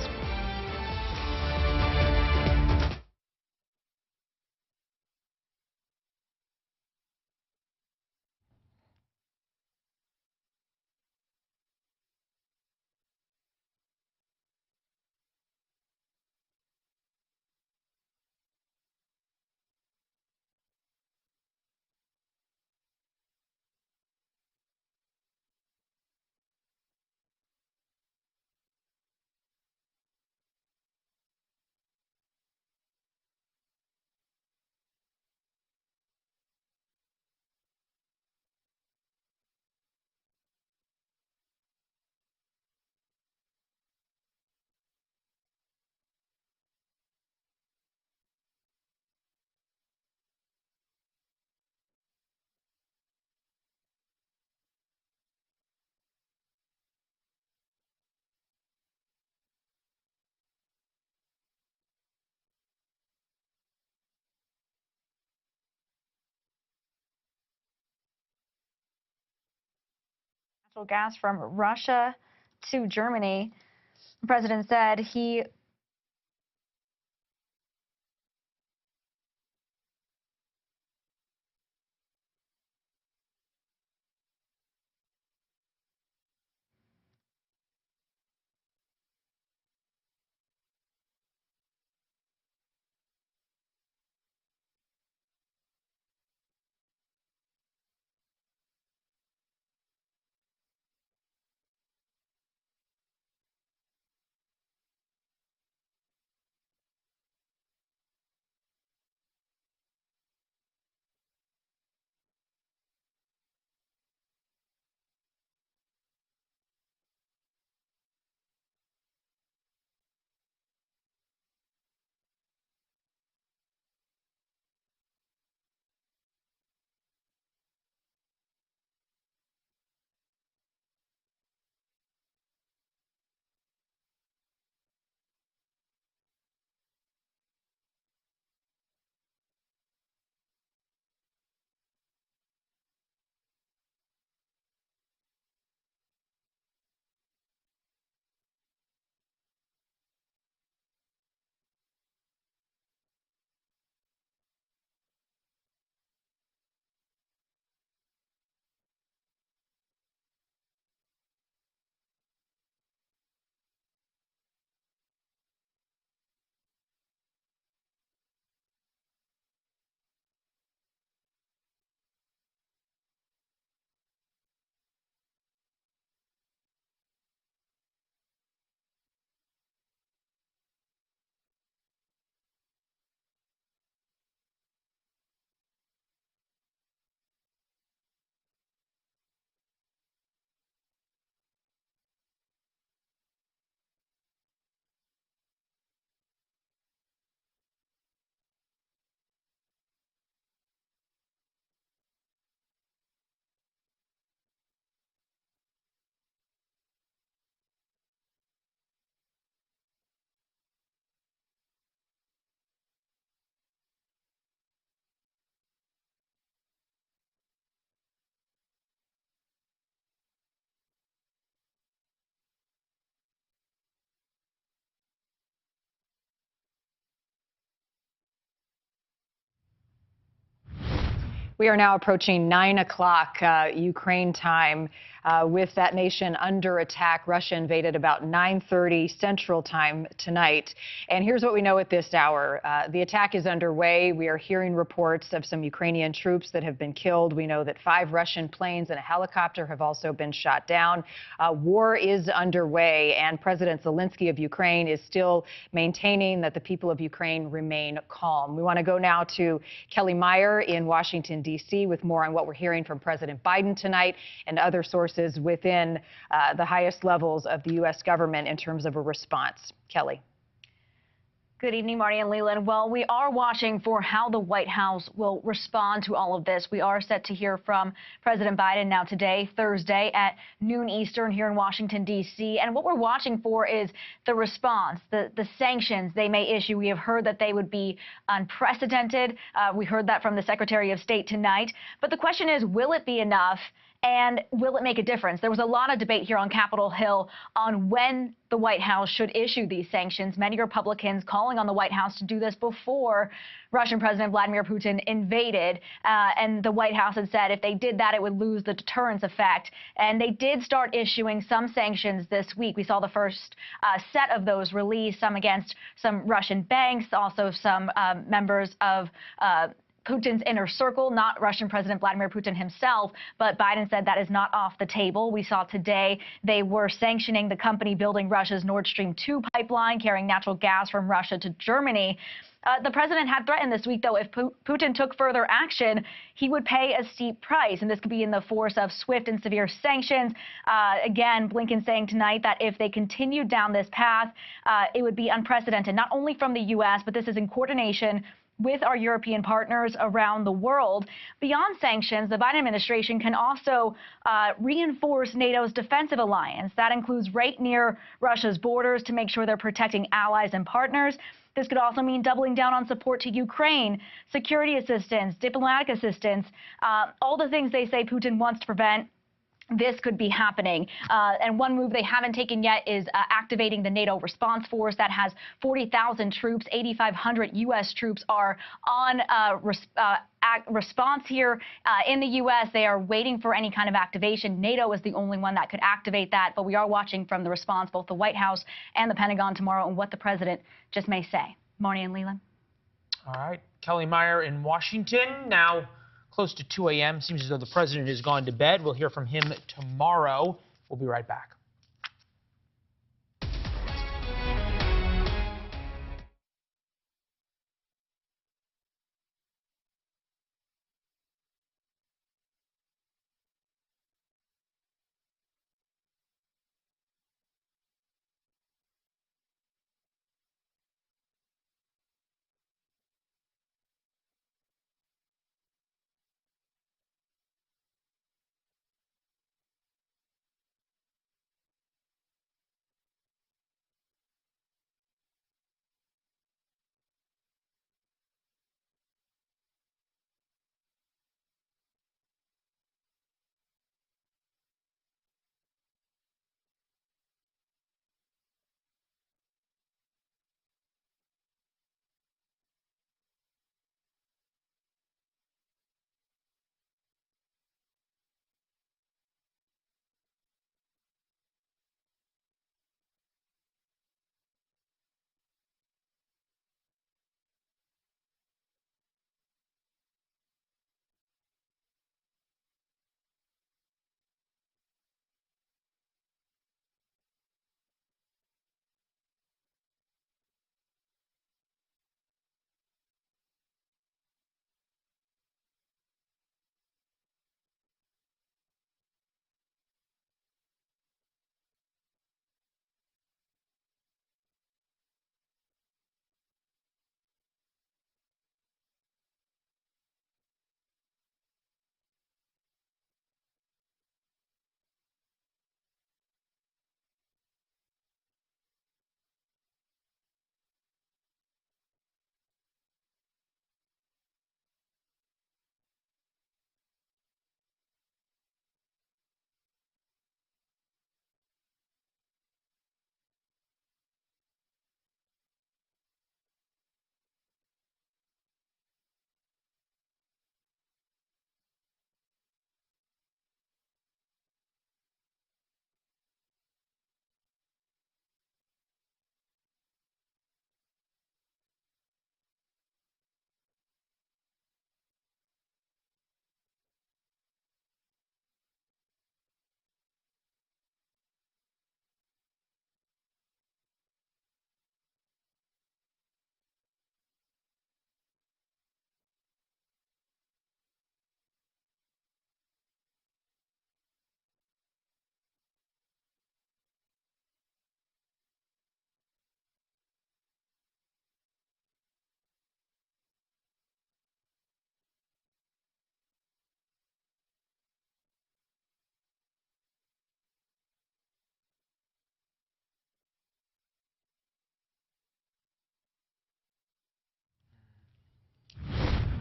natural gas from Russia to Germany. The president said he We are now approaching 9 o'clock Ukraine time with that nation under attack. Russia invaded about 9:30 Central Time tonight. And here's what we know at this hour. The attack is underway. We are hearing reports of some Ukrainian troops that have been killed. We know that 5 Russian planes and a helicopter have also been shot down. War is underway, and President Zelensky of Ukraine is still maintaining that the people of Ukraine remain calm. We want to go now to Kelly Meyer in Washington, D.C. with more on what we're hearing from President Biden tonight and other sources within the highest levels of the U.S. government in terms of a response. Kelly. Good evening, Marty and Leland. Well, we are watching for how the White House will respond to all of this. We are set to hear from President Biden now today, Thursday, at noon Eastern here in Washington, D.C. And what we're watching for is the response, the sanctions they may issue. We have heard that they would be unprecedented. We heard that from the Secretary of State tonight. But the question is, will it be enough? And will it make a difference? There was a lot of debate here on Capitol Hill on when the White House should issue these sanctions. Many Republicans calling on the White House to do this before Russian President Vladimir Putin invaded. And the White House had said if they did that, it would lose the deterrence effect. And they did start issuing some sanctions this week. We saw the first set of those released, some against some Russian banks, also some members of Putin's inner circle, not Russian President Vladimir Putin himself, but Biden said that is not off the table. We saw today they were sanctioning the company building Russia's Nord Stream 2 pipeline, carrying natural gas from Russia to Germany. The president had threatened this week, though, if Putin took further action, he would pay a steep price, and this could be in the force of swift and severe sanctions. Again, Blinken saying tonight that if they continued down this path, it would be unprecedented, not only from the U.S., but this is in coordination with our European partners around the world. Beyond sanctions, the Biden administration can also reinforce NATO's defensive alliance. That includes right near Russia's borders to make sure they're protecting allies and partners. This could also mean doubling down on support to Ukraine, security assistance, diplomatic assistance, all the things they say Putin wants to prevent this could be happening. And one move they haven't taken yet is activating the NATO response force that has 40,000 troops. 8,500 U.S. troops are on response here in the U.S. They are waiting for any kind of activation. NATO is the only one that could activate that, but we are watching from the response, both the White House and the Pentagon tomorrow, and what the president just may say. Marnie and Leland. All right. Kelly Meyer in Washington. Now close to 2 a.m. Seems as though the president has gone to bed. We'll hear from him tomorrow. We'll be right back.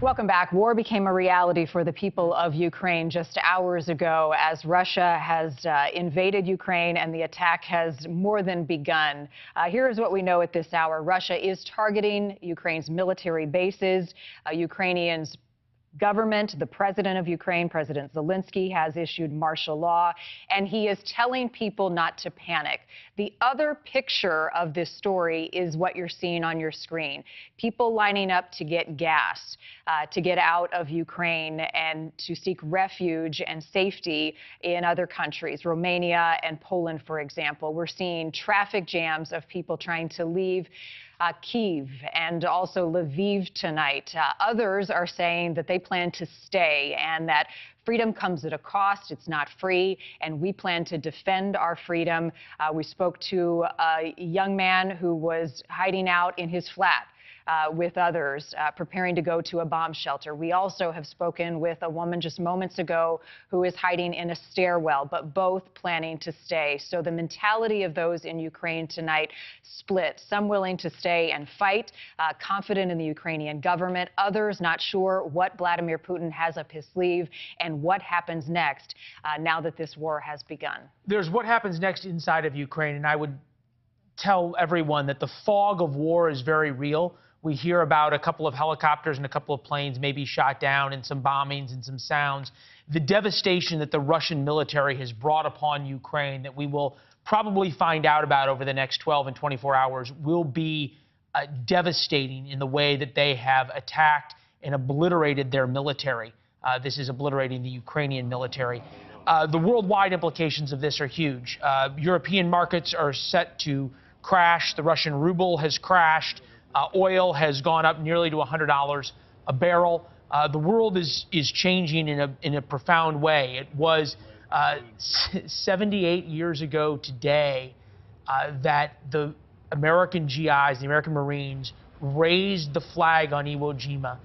Welcome back. War became a reality for the people of Ukraine just hours ago as Russia has invaded Ukraine and the attack has more than begun. Here is what we know at this hour. Russia is targeting Ukraine's military bases. Ukrainians government, the president of Ukraine, President Zelensky, has issued martial law, and he is telling people not to panic. The other picture of this story is what you're seeing on your screen. People lining up to get gas, to get out of Ukraine and to seek refuge and safety in other countries, Romania and Poland, for example. We're seeing traffic jams of people trying to leave Kyiv and also Lviv tonight. Others are saying that they plan to stay and that freedom comes at a cost. It's not free, and we plan to defend our freedom. We spoke to a young man who was hiding out in his flat with others, preparing to go to a bomb shelter. We also have spoken with a woman just moments ago who is hiding in a stairwell, but both planning to stay. So the mentality of those in Ukraine tonight split. Some willing to stay and fight, confident in the Ukrainian government. Others not sure what Vladimir Putin has up his sleeve and what happens next now that this war has begun. There's what happens next inside of Ukraine, and I would tell everyone that the fog of war is very real. We hear about a couple of helicopters and a couple of planes maybe shot down and some bombings and some sounds. The devastation that the Russian military has brought upon Ukraine that we will probably find out about over the next 12 and 24 hours will be devastating in the way that they have attacked and obliterated their military. This is obliterating the Ukrainian military. The worldwide implications of this are huge. European markets are set to crash. The Russian ruble has crashed. Oil has gone up nearly to $100 a barrel. The world is changing in a profound way. It was 78 years ago today that the American GIs, the American Marines, raised the flag on Iwo Jima,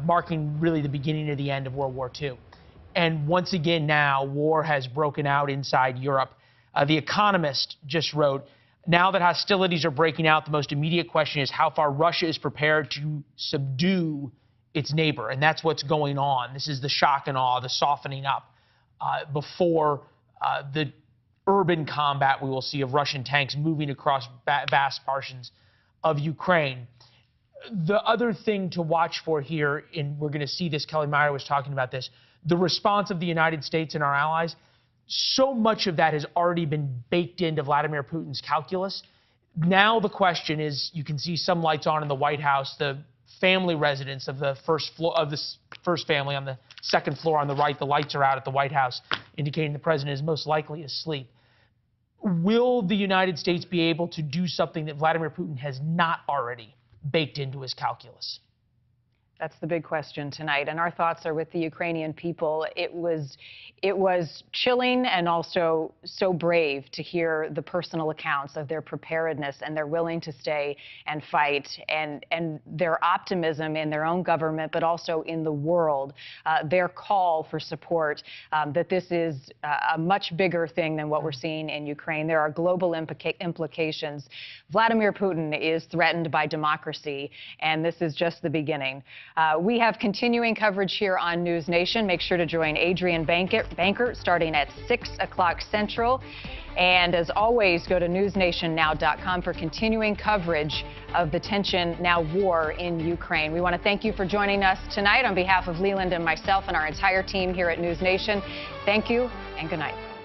marking really the beginning of the end of World War II. And once again now, war has broken out inside Europe. The Economist just wrote, now that hostilities are breaking out, the most immediate question is how far Russia is prepared to subdue its neighbor. And that's what's going on. This is the shock and awe, the softening up before the urban combat we will see of Russian tanks moving across vast portions of Ukraine. The other thing to watch for here, and we're going to see this, Kelly Meyer was talking about this, the response of the United States and our allies. So much of that has already been baked into Vladimir Putin's calculus. Now the question is, you can see some lights on in the White House, the family residence of the first floor of this first family on the second floor on the right. The lights are out at the White House, indicating the president is most likely asleep. Will the United States be able to do something that Vladimir Putin has not already baked into his calculus? That's the big question tonight, and our thoughts are with the Ukrainian people. It was chilling and also so brave to hear the personal accounts of their preparedness and their willing to stay and fight, and their optimism in their own government, but also in the world. Their call for support, that this is a much bigger thing than what we're seeing in Ukraine. There are global implications. Vladimir Putin is threatened by democracy, and this is just the beginning. We have continuing coverage here on NewsNation. Make sure to join Adrian Banker starting at 6 o'clock Central. And as always, go to newsnationnow.com for continuing coverage of the tension, now war in Ukraine. We want to thank you for joining us tonight on behalf of Leland and myself and our entire team here at NewsNation. Thank you and good night.